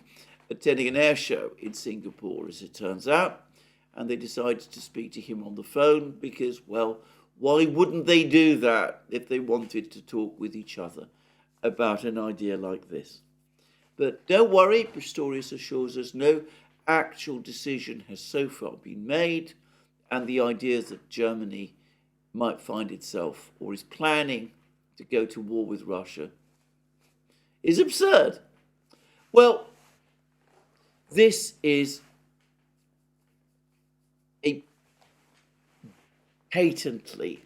attending an air show in Singapore, as it turns out. And they decided to speak to him on the phone because, well, why wouldn't they do that if they wanted to talk with each other about an idea like this? But don't worry, Pistorius assures us no actual decision has so far been made, and the idea that Germany might find itself or is planning to go to war with Russia is absurd. Well, this is a patently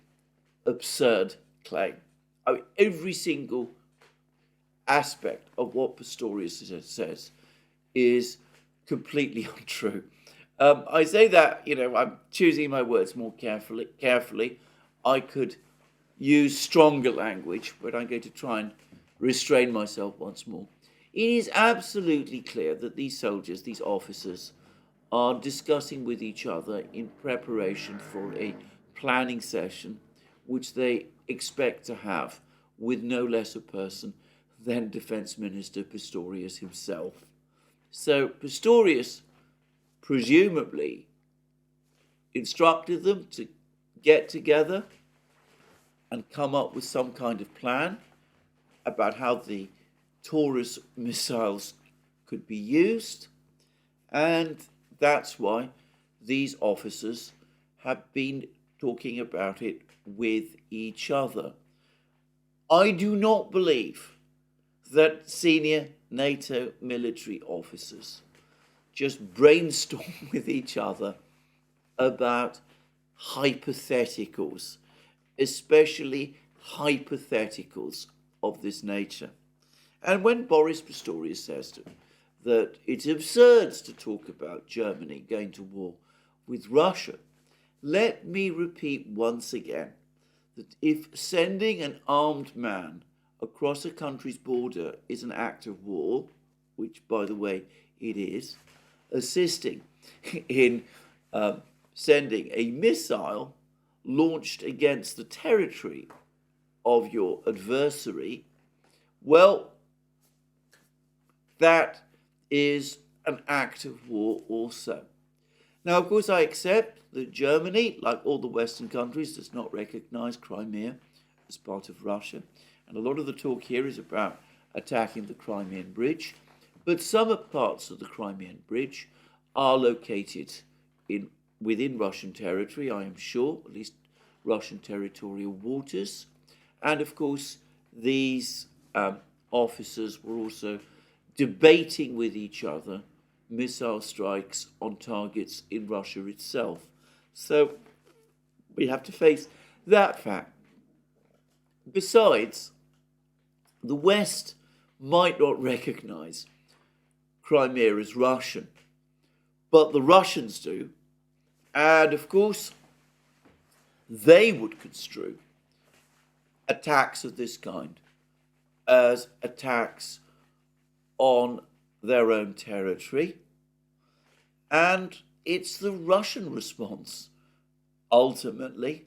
absurd claim. I mean, every single aspect of what Pistorius says is completely untrue. I say that, I'm choosing my words more carefully. I could use stronger language, but I'm going to try and restrain myself once more. It is absolutely clear that these soldiers, these officers, are discussing with each other in preparation for a planning session, which they expect to have with no less a person than Defense Minister Pistorius himself. So Pistorius presumably instructed them to get together and come up with some kind of plan about how the Taurus missiles could be used, and that's why these officers have been talking about it with each other. I do not believe that senior NATO military officers just brainstorm with each other about hypotheticals, especially hypotheticals of this nature. And when Boris Pistorius says to them that it's absurd to talk about Germany going to war with Russia, let me repeat once again that if sending an armed man across a country's border is an act of war, which, by the way, it is, assisting in sending a missile launched against the territory of your adversary, well, that is an act of war also. Now, of course, I accept that Germany, like all the Western countries, does not recognize Crimea as part of Russia. And a lot of the talk here is about attacking the Crimean Bridge. But some parts of the Crimean Bridge are located within Russian territory, I am sure, at least Russian territorial waters. And of course, these officers were also debating with each other missile strikes on targets in Russia itself. So we have to face that fact. Besides, the West might not recognize Crimea as Russian, but the Russians do. And of course, they would construe attacks of this kind as attacks on their own territory. And it's the Russian response, ultimately,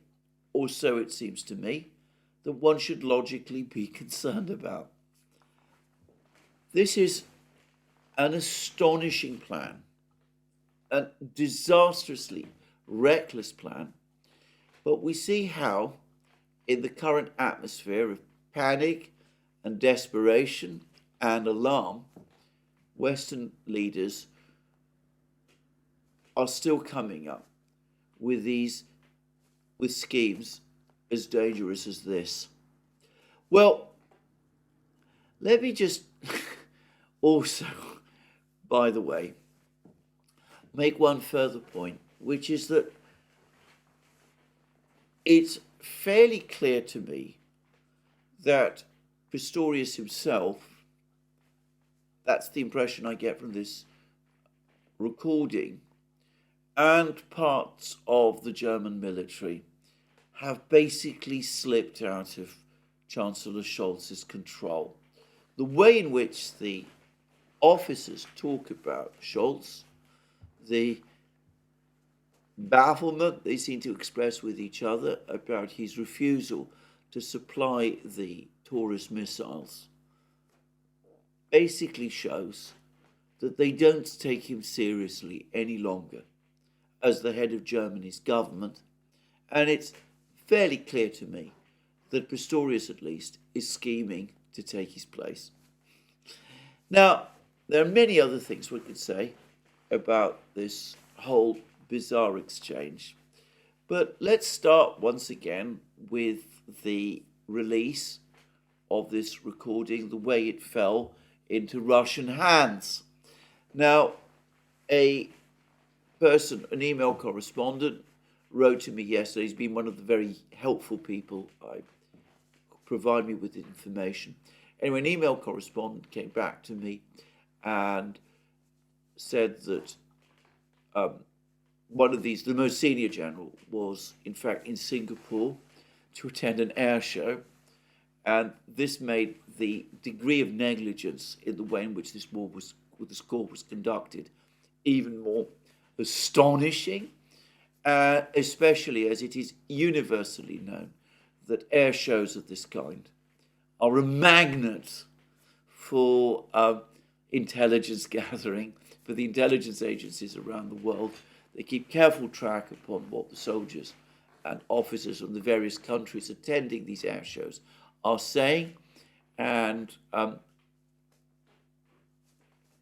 or so it seems to me, that one should logically be concerned about. This is an astonishing plan, a disastrously reckless plan, but we see how, in the current atmosphere of panic and desperation and alarm, Western leaders are still coming up with schemes as dangerous as this. Well, let me just also, by the way, make one further point, which is that it's fairly clear to me that Pistorius himself, that's the impression I get from this recording, and parts of the German military have basically slipped out of Chancellor Scholz's control. The way in which the officers talk about Scholz, the bafflement they seem to express with each other about his refusal to supply the Taurus missiles, basically shows that they don't take him seriously any longer as the head of Germany's government, and it's fairly clear to me that Pistorius, at least, is scheming to take his place. Now, there are many other things we could say about this whole bizarre exchange, but let's start once again with the release of this recording, the way it fell into Russian hands. Now, an email correspondent, wrote to me yesterday. He's been one of the very helpful people provide me with information. Anyway, an email correspondent came back to me and said that one of these, the most senior general, was in fact in Singapore to attend an air show, and this made the degree of negligence in the way in which this score was conducted even more astonishing, especially as it is universally known that air shows of this kind are a magnet for intelligence gathering, for the intelligence agencies around the world. They keep careful track upon what the soldiers and officers from the various countries attending these air shows are saying, and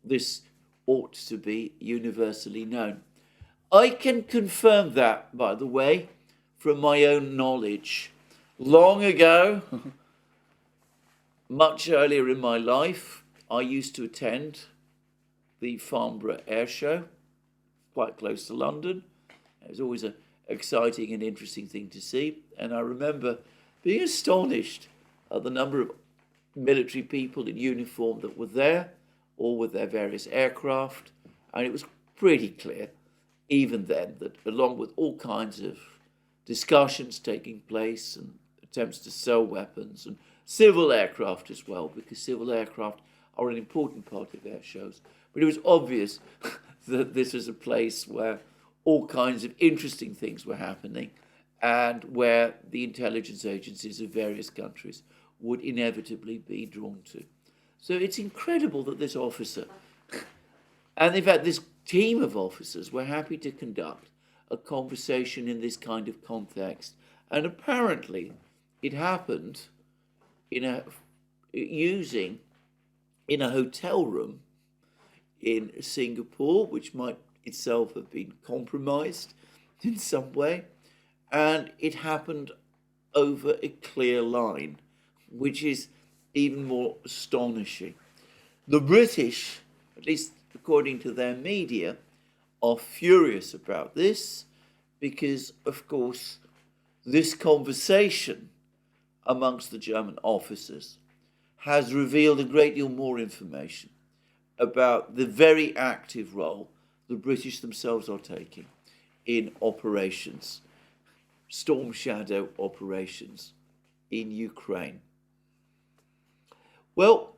this ought to be universally known. I can confirm that, by the way, from my own knowledge. Long ago, much earlier in my life, I used to attend the Farnborough Air Show, quite close to London. It was always an exciting and interesting thing to see. And I remember being astonished at the number of military people in uniform that were there, all with their various aircraft. And it was pretty clear, even then, that along with all kinds of discussions taking place and attempts to sell weapons and civil aircraft as well, because civil aircraft are an important part of air shows. But it was obvious that this was a place where all kinds of interesting things were happening and where the intelligence agencies of various countries would inevitably be drawn to. So it's incredible that this officer, and in fact this team of officers, were happy to conduct a conversation in this kind of context. And apparently it happened in a hotel room in Singapore, which might itself have been compromised in some way. And it happened over a clear line, which is even more astonishing. The British, at least according to their media, are furious about this because, of course, this conversation amongst the German officers has revealed a great deal more information about the very active role the British themselves are taking in operations, Storm Shadow operations in Ukraine. Well,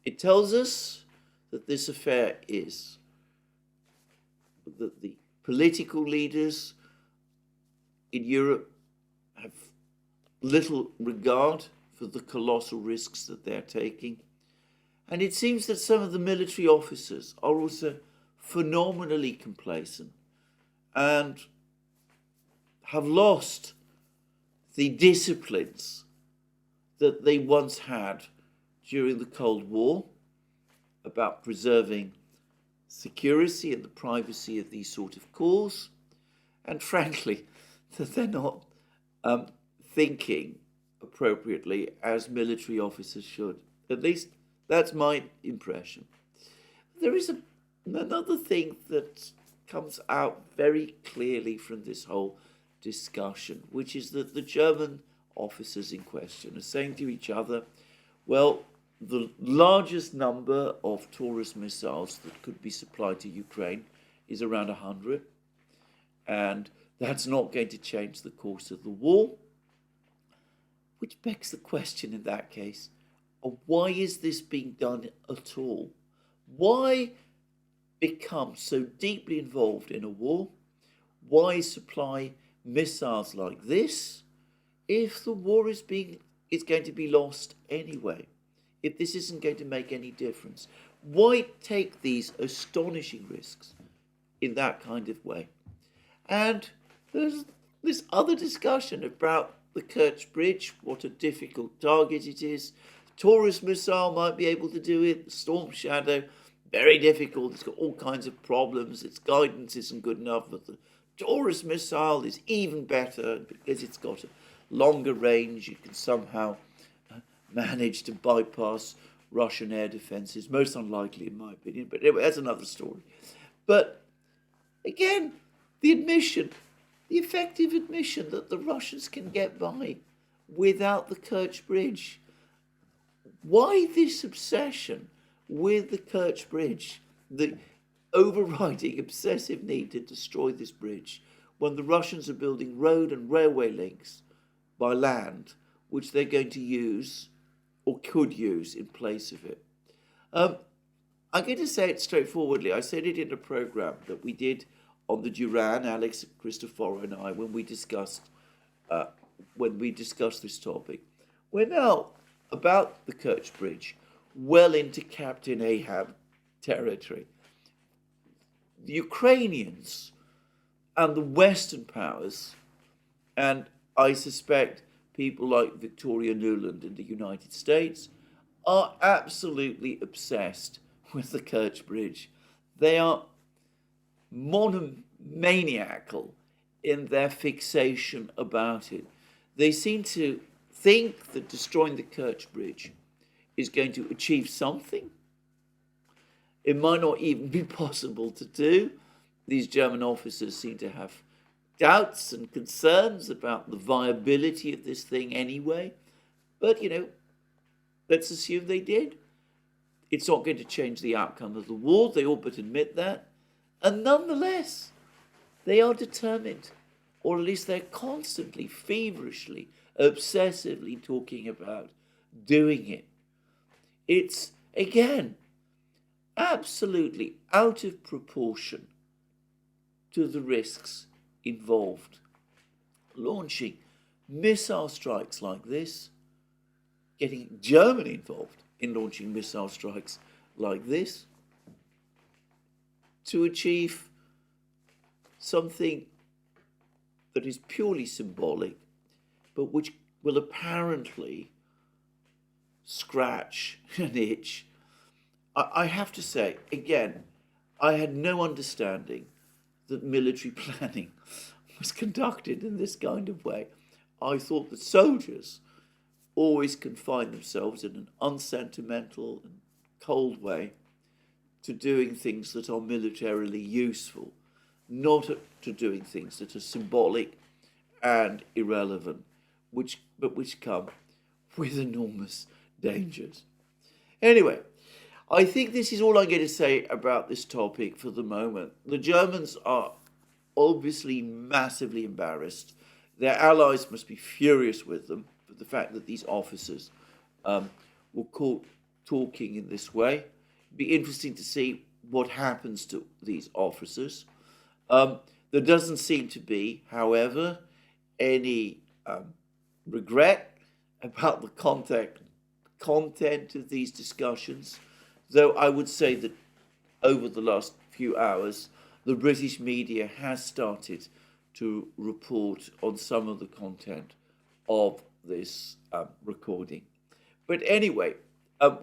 it tells us that this affair is that the political leaders in Europe have little regard for the colossal risks that they're taking. And it seems that some of the military officers are also phenomenally complacent and have lost the disciplines that they once had during the Cold War about preserving security and the privacy of these sort of calls, and frankly, that they're not thinking appropriately as military officers should. At least that's my impression. There is another thing that comes out very clearly from this whole discussion, which is that the German officers in question are saying to each other, well, the largest number of Taurus missiles that could be supplied to Ukraine is around 100, and that's not going to change the course of the war, which begs the question in that case, why is this being done at all? Why become so deeply involved in a war? Why supply missiles like this if the war is going to be lost anyway? If this isn't going to make any difference, why take these astonishing risks in that kind of way? And there's this other discussion about the Kerch Bridge, what a difficult target it is. Taurus missile might be able to do it. Storm Shadow, very difficult. It's got all kinds of problems. Its guidance isn't good enough, but the Taurus missile is even better because it's got a longer range. You can somehow manage to bypass Russian air defenses. Most unlikely, in my opinion, but anyway, that's another story. But again, the effective admission that the Russians can get by without the Kerch Bridge. Why this obsession with the Kerch Bridge, the overriding obsessive need to destroy this bridge, when the Russians are building road and railway links by land, which they're going to use or could use in place of it? I'm going to say it straightforwardly. I said it in a program that we did on the Duran, Alex, Christoforo and I, when we discussed this topic. We're now about the Kerch Bridge, well into Captain Ahab territory. The Ukrainians and the Western powers, and I suspect people like Victoria Nuland in the United States, are absolutely obsessed with the Kerch Bridge. They are monomaniacal in their fixation about it. They seem to think that destroying the Kerch Bridge is going to achieve something. It might not even be possible to do. These German officers seem to have doubts and concerns about the viability of this thing anyway. But, let's assume they did. It's not going to change the outcome of the war. They all but admit that. And nonetheless, they are determined, or at least they're constantly, feverishly, obsessively talking about doing it. It's, again, absolutely out of proportion to the risks involved. Launching missile strikes like this, getting Germany involved in launching missile strikes like this, to achieve something that is purely symbolic, but which will apparently scratch an itch. I have to say, again, I had no understanding that military planning was conducted in this kind of way. I thought that soldiers always confine themselves in an unsentimental and cold way to doing things that are militarily useful, not to doing things that are symbolic and irrelevant, but which come with enormous dangers. Anyway, I think this is all I'm going to say about this topic for the moment. The Germans are obviously massively embarrassed. Their allies must be furious with them for the fact that these officers were caught talking in this way. It'd be interesting to see what happens to these officers. There doesn't seem to be, however, any regret about the content of these discussions, though I would say that over the last few hours, the British media has started to report on some of the content of this recording. But anyway,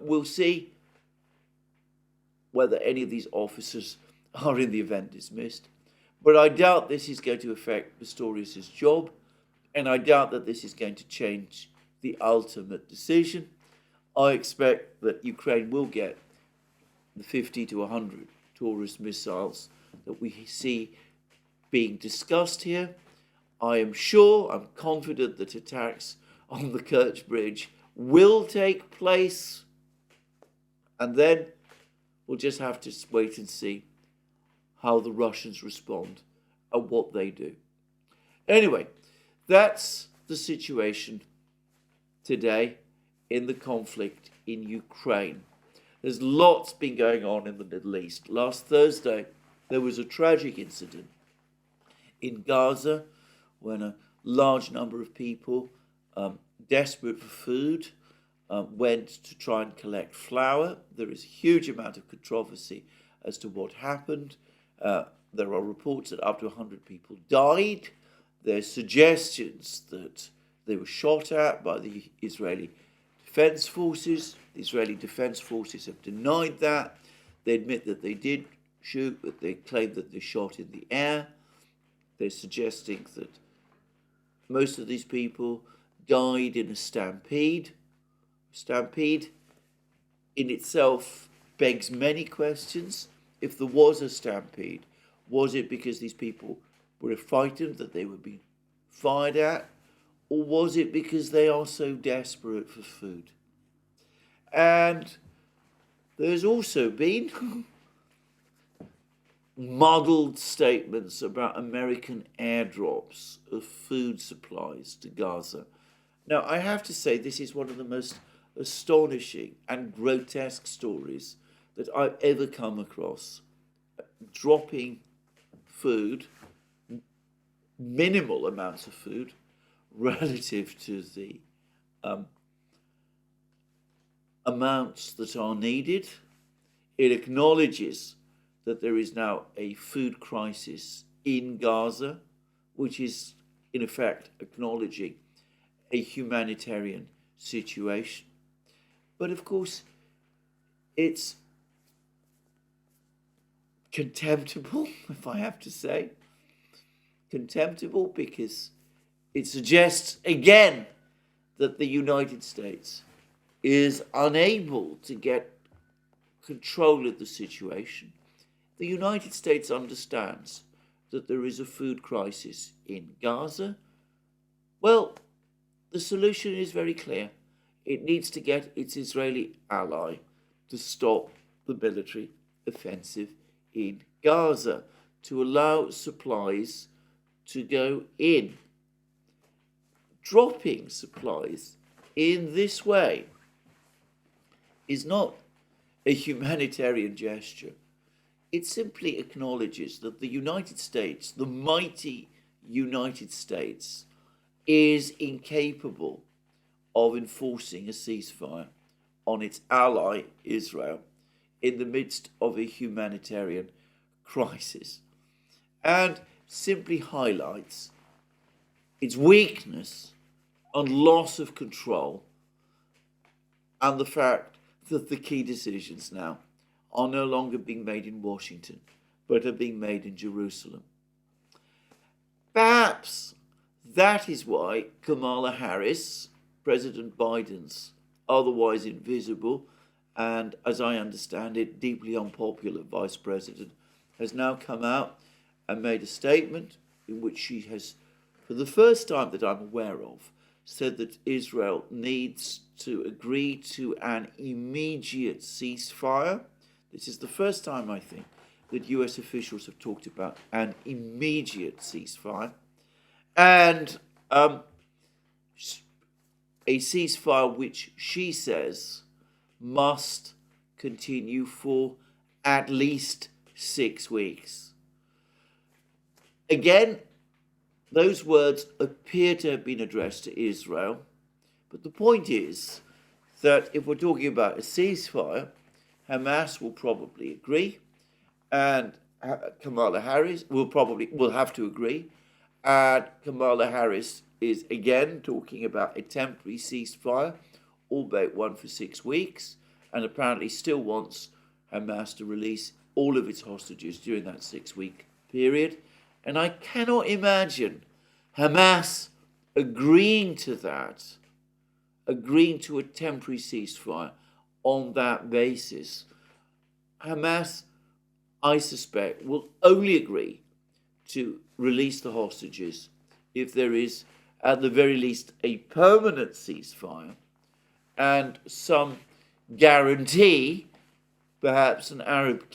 we'll see whether any of these officers are in the event dismissed. But I doubt this is going to affect Pistorius' job, and I doubt that this is going to change the ultimate decision. I expect that Ukraine will get the 50 to 100 Taurus missiles that we see being discussed here. I am sure, I'm confident that attacks on the Kerch Bridge will take place, and then we'll just have to wait and see how the Russians respond and what they do. Anyway, that's the situation today in the conflict in Ukraine. There's lots been going on in the Middle East. Last Thursday, there was a tragic incident in Gaza when a large number of people, desperate for food, went to try and collect flour. There is a huge amount of controversy as to what happened. There are reports that up to 100 people died. There's suggestions that they were shot at by the Israeli Defense Forces. The Israeli Defense Forces have denied that. They admit that they did shoot, but they claim that they shot in the air. They're suggesting that most of these people died in a stampede. Stampede in itself begs many questions. If there was a stampede, was it because these people were frightened that they would be fired at? Or was it because they are so desperate for food? And there's also been muddled statements about American airdrops of food supplies to Gaza. Now, I have to say, this is one of the most astonishing and grotesque stories that I've ever come across. Dropping food, minimal amounts of food, relative to the amounts that are needed. It acknowledges that there is now a food crisis in Gaza, which is in effect acknowledging a humanitarian situation. But of course, it's contemptible, if I have to say. Contemptible because it suggests, again, that the United States is unable to get control of the situation. The United States understands that there is a food crisis in Gaza. Well, the solution is very clear. It needs to get its Israeli ally to stop the military offensive in Gaza, to allow supplies to go in. Dropping supplies in this way is not a humanitarian gesture. It simply acknowledges that the United States, the mighty United States, is incapable of enforcing a ceasefire on its ally, Israel, in the midst of a humanitarian crisis, and simply highlights its weakness and loss of control, and the fact that the key decisions now are no longer being made in Washington, but are being made in Jerusalem. Perhaps that is why Kamala Harris, President Biden's otherwise invisible and, as I understand it, deeply unpopular vice president, has now come out and made a statement in which she has, for the first time that I'm aware of, said that Israel needs to agree to an immediate ceasefire. This is the first time, I think, that US officials have talked about an immediate ceasefire. And a ceasefire which she says must continue for at least 6 weeks. Again, those words appear to have been addressed to Israel. But the point is that if we're talking about a ceasefire, Hamas will probably agree, and Kamala Harris will have to agree, and Kamala Harris is again talking about a temporary ceasefire, albeit one for 6 weeks, and apparently still wants Hamas to release all of its hostages during that 6-week period. And I cannot imagine Hamas agreeing to that, agreeing to a temporary ceasefire on that basis. Hamas, I suspect, will only agree to release the hostages if there is, at the very least, a permanent ceasefire and some guarantee, perhaps an Arab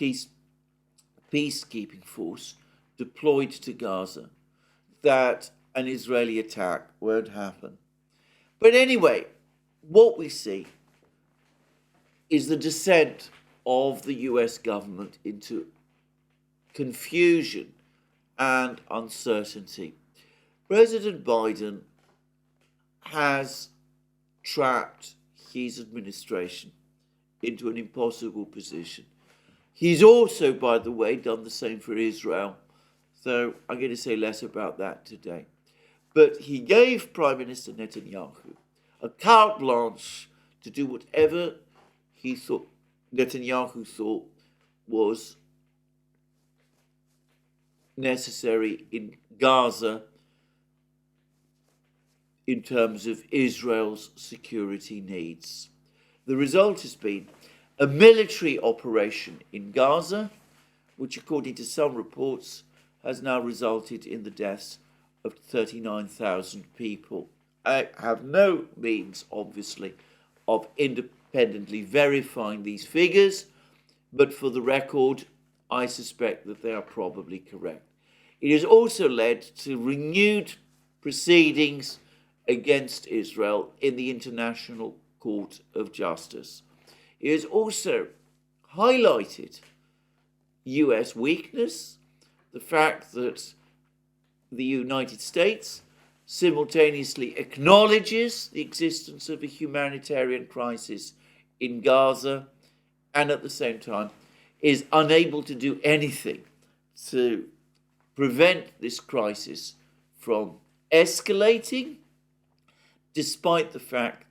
peacekeeping force deployed to Gaza, that an Israeli attack won't happen. But anyway, what we see is the descent of the US government into confusion and uncertainty. President Biden has trapped his administration into an impossible position. He's also, by the way, done the same for Israel, so I'm going to say less about that today. But he gave Prime Minister Netanyahu a carte blanche to do whatever Netanyahu thought was necessary in Gaza in terms of Israel's security needs. The result has been a military operation in Gaza, which, according to some reports, has now resulted in the deaths of 39,000 people. I have no means, obviously, of independently verifying these figures, but for the record, I suspect that they are probably correct. It has also led to renewed proceedings against Israel in the International Court of Justice. It has also highlighted US weakness, the fact that the United States simultaneously acknowledges the existence of a humanitarian crisis in Gaza and at the same time is unable to do anything to prevent this crisis from escalating, despite the fact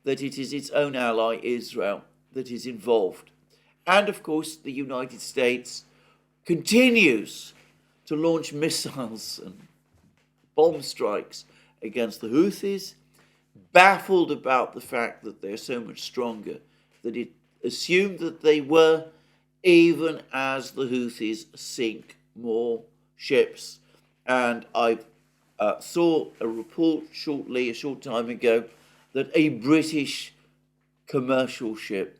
that it is its own ally, Israel, that is involved. And of course, the United States continues to launch missiles and bomb strikes against the Houthis, baffled about the fact that they're so much stronger, that it assumed that they were, even as the Houthis sink more ships. And I saw a report a short time ago, that a British commercial ship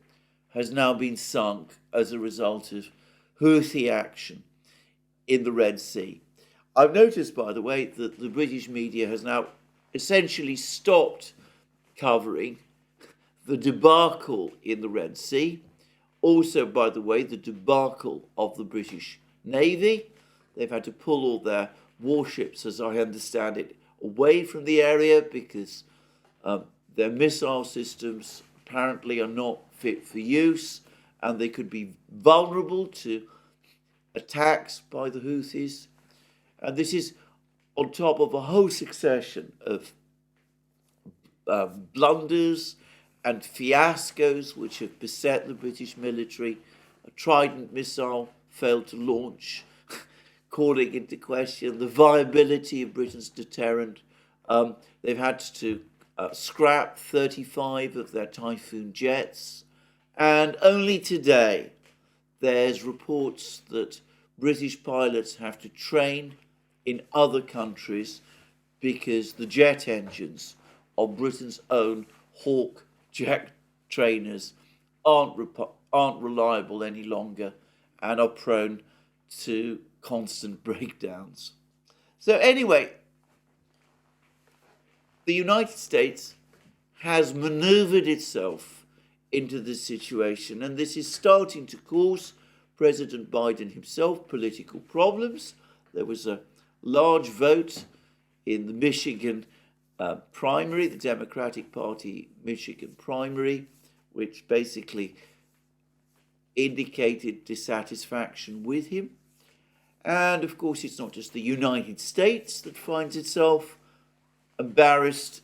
has now been sunk as a result of Houthi action in the Red Sea. I've noticed, by the way, that the British media has now essentially stopped covering the debacle in the Red Sea. Also, by the way, the debacle of the British Navy. They've had to pull all their warships, as I understand it, away from the area because their missile systems apparently are not fit for use and they could be vulnerable to attacks by the Houthis. And this is on top of a whole succession of blunders and fiascos which have beset the British military. A Trident missile failed to launch, calling into question the viability of Britain's deterrent. They've had to scrap 35 of their Typhoon jets. And only today, there's reports that British pilots have to train in other countries because the jet engines of Britain's own Hawk jet trainers aren't reliable any longer and are prone to constant breakdowns. So anyway, the United States has maneuvered itself into this situation, and this is starting to cause President Biden himself political problems. There was a large vote in the Michigan primary, the Democratic Party Michigan primary, which basically indicated dissatisfaction with him. And of course, it's not just the United States that finds itself embarrassed,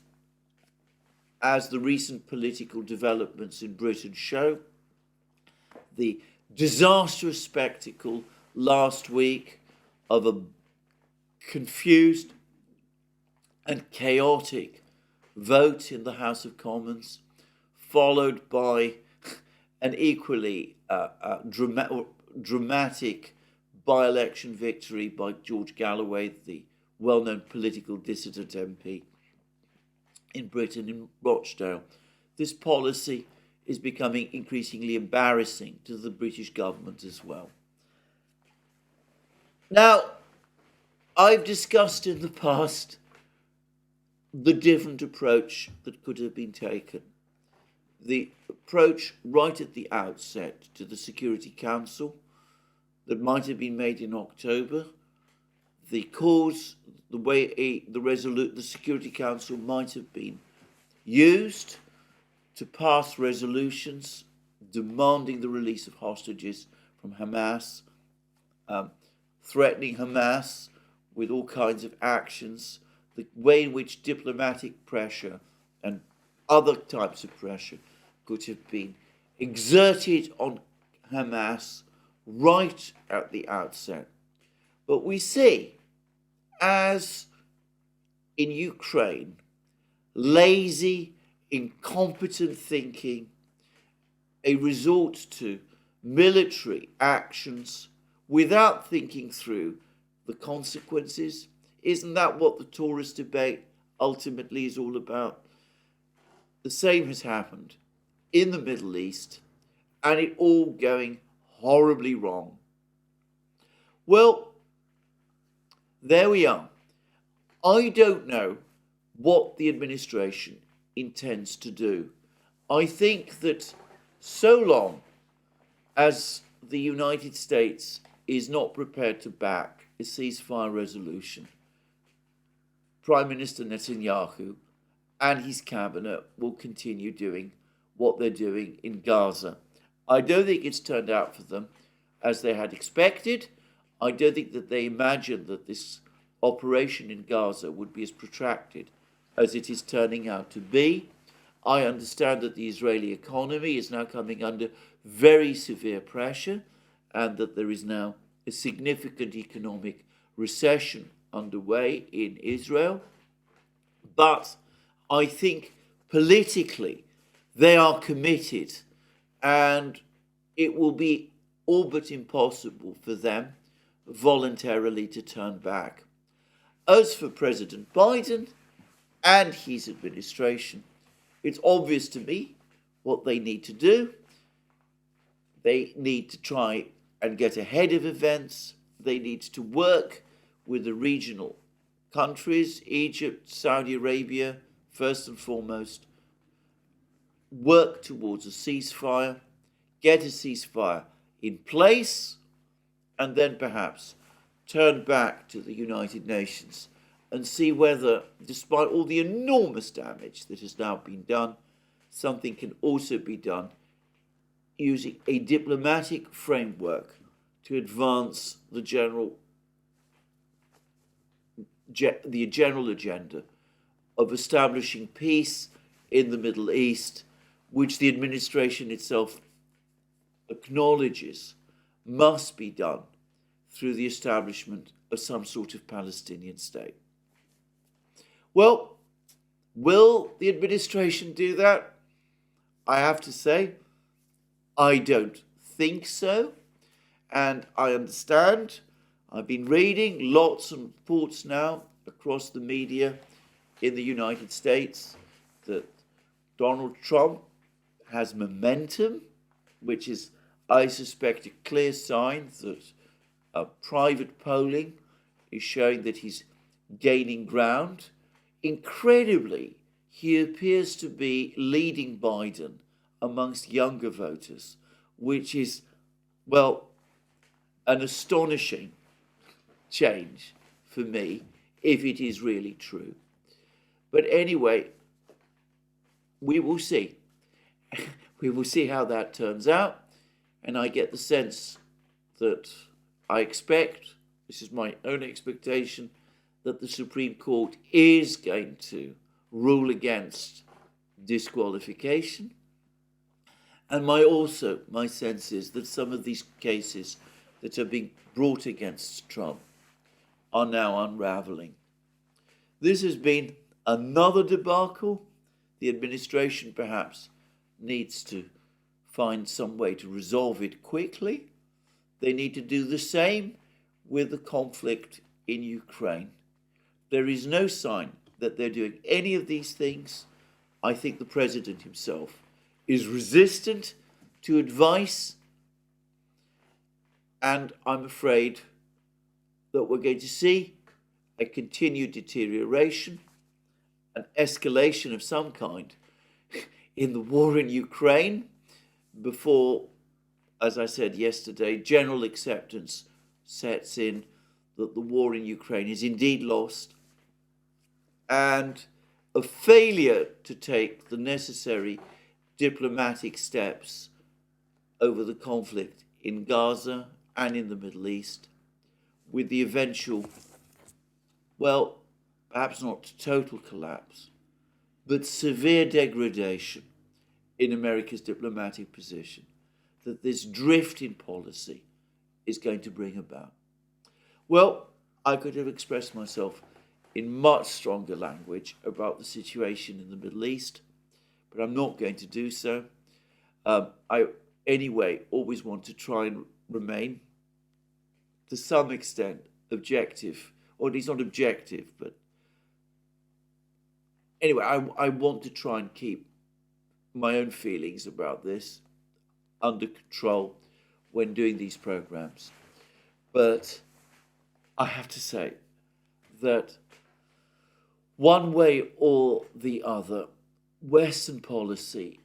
as the recent political developments in Britain show. The disastrous spectacle last week of a confused and chaotic vote in the House of Commons, followed by an equally dramatic by-election victory by George Galloway, the well-known political dissident MP in Britain, in Rochdale. This policy is becoming increasingly embarrassing to the British government as well. Now, I've discussed in the past the different approach that could have been taken. The approach right at the outset to the Security Council that might have been made in October, the cause, the way the Security Council might have been used to pass resolutions demanding the release of hostages from Hamas, threatening Hamas with all kinds of actions, the way in which diplomatic pressure and other types of pressure could have been exerted on Hamas right at the outset. But we see, as in Ukraine, lazy, incompetent thinking, a resort to military actions without thinking through the consequences. Isn't that what the Taurus debate ultimately is all about? The same has happened in the Middle East, and it all going horribly wrong. Well, there we are. I don't know what the administration intends to do. I think that so long as the United States is not prepared to back a ceasefire resolution, Prime Minister Netanyahu and his cabinet will continue doing what they're doing in Gaza. I don't think it's turned out for them as they had expected. I don't think that they imagined that this operation in Gaza would be as protracted as it is turning out to be. I understand that the Israeli economy is now coming under very severe pressure and that there is now a significant economic recession underway in Israel. But I think politically they are committed, and it will be all but impossible for them voluntarily to turn back. As for President Biden and his administration, it's obvious to me what they need to do. They need to try and get ahead of events. They need to work with the regional countries, Egypt, Saudi Arabia, first and foremost, work towards a ceasefire, get a ceasefire in place, and then perhaps turn back to the United Nations and see whether, despite all the enormous damage that has now been done, something can also be done using a diplomatic framework to advance the general agenda of establishing peace in the Middle East, which the administration itself acknowledges must be done through the establishment of some sort of Palestinian state. Well, will the administration do that? I have to say, I don't think so. And I understand, I've been reading lots of reports now across the media in the United States that Donald Trump has momentum, which is, I suspect, a clear sign that private polling is showing that he's gaining ground. Incredibly, he appears to be leading Biden amongst younger voters, which is, well, an astonishing change for me if it is really true. But anyway, we will see. We will see how that turns out. And I get the sense that I expect, this is my own expectation, that the Supreme Court is going to rule against disqualification. And my sense is that some of these cases that are being brought against Trump are now unraveling. This has been another debacle. The administration perhaps needs to find some way to resolve it quickly. They need to do the same with the conflict in Ukraine. There is no sign that they're doing any of these things. I think the president himself is resistant to advice, and I'm afraid that we're going to see a continued deterioration, an escalation of some kind in the war in Ukraine before, as I said yesterday, general acceptance sets in that the war in Ukraine is indeed lost, and a failure to take the necessary diplomatic steps over the conflict in Gaza and in the Middle East, with the eventual, well, perhaps not total collapse, but severe degradation in America's diplomatic position, that this drift in policy is going to bring about. Well, I could have expressed myself in much stronger language about the situation in the Middle East, but I'm not going to do so. I, anyway, always want to try and remain, to some extent, objective, or at least not objective, but anyway, I want to try and keep my own feelings about this under control when doing these programs. But I have to say that one way or the other, Western policy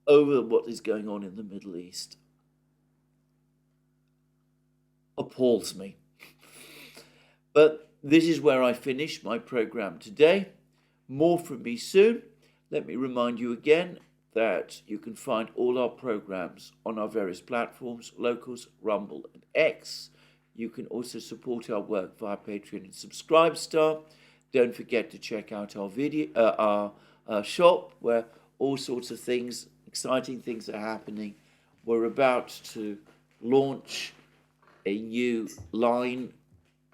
over what is going on in the Middle East appalls me. But this is where I finish my program today. More from me soon. Let me remind you again that you can find all our programs on our various platforms, Locals, Rumble, and X. You can also support our work via Patreon and Subscribestar. Don't forget to check out our our shop, where all sorts of things, exciting things are happening. We're about to launch a new line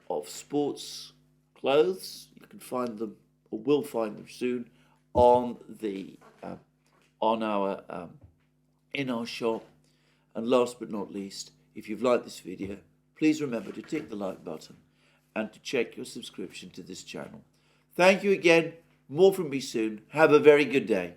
of sports clothes. You can find them, or will find them soon, on the in our shop. And last but not least, if you've liked this video, please remember to tick the like button and to check your subscription to this channel. Thank you again. More from me soon. Have a very good day.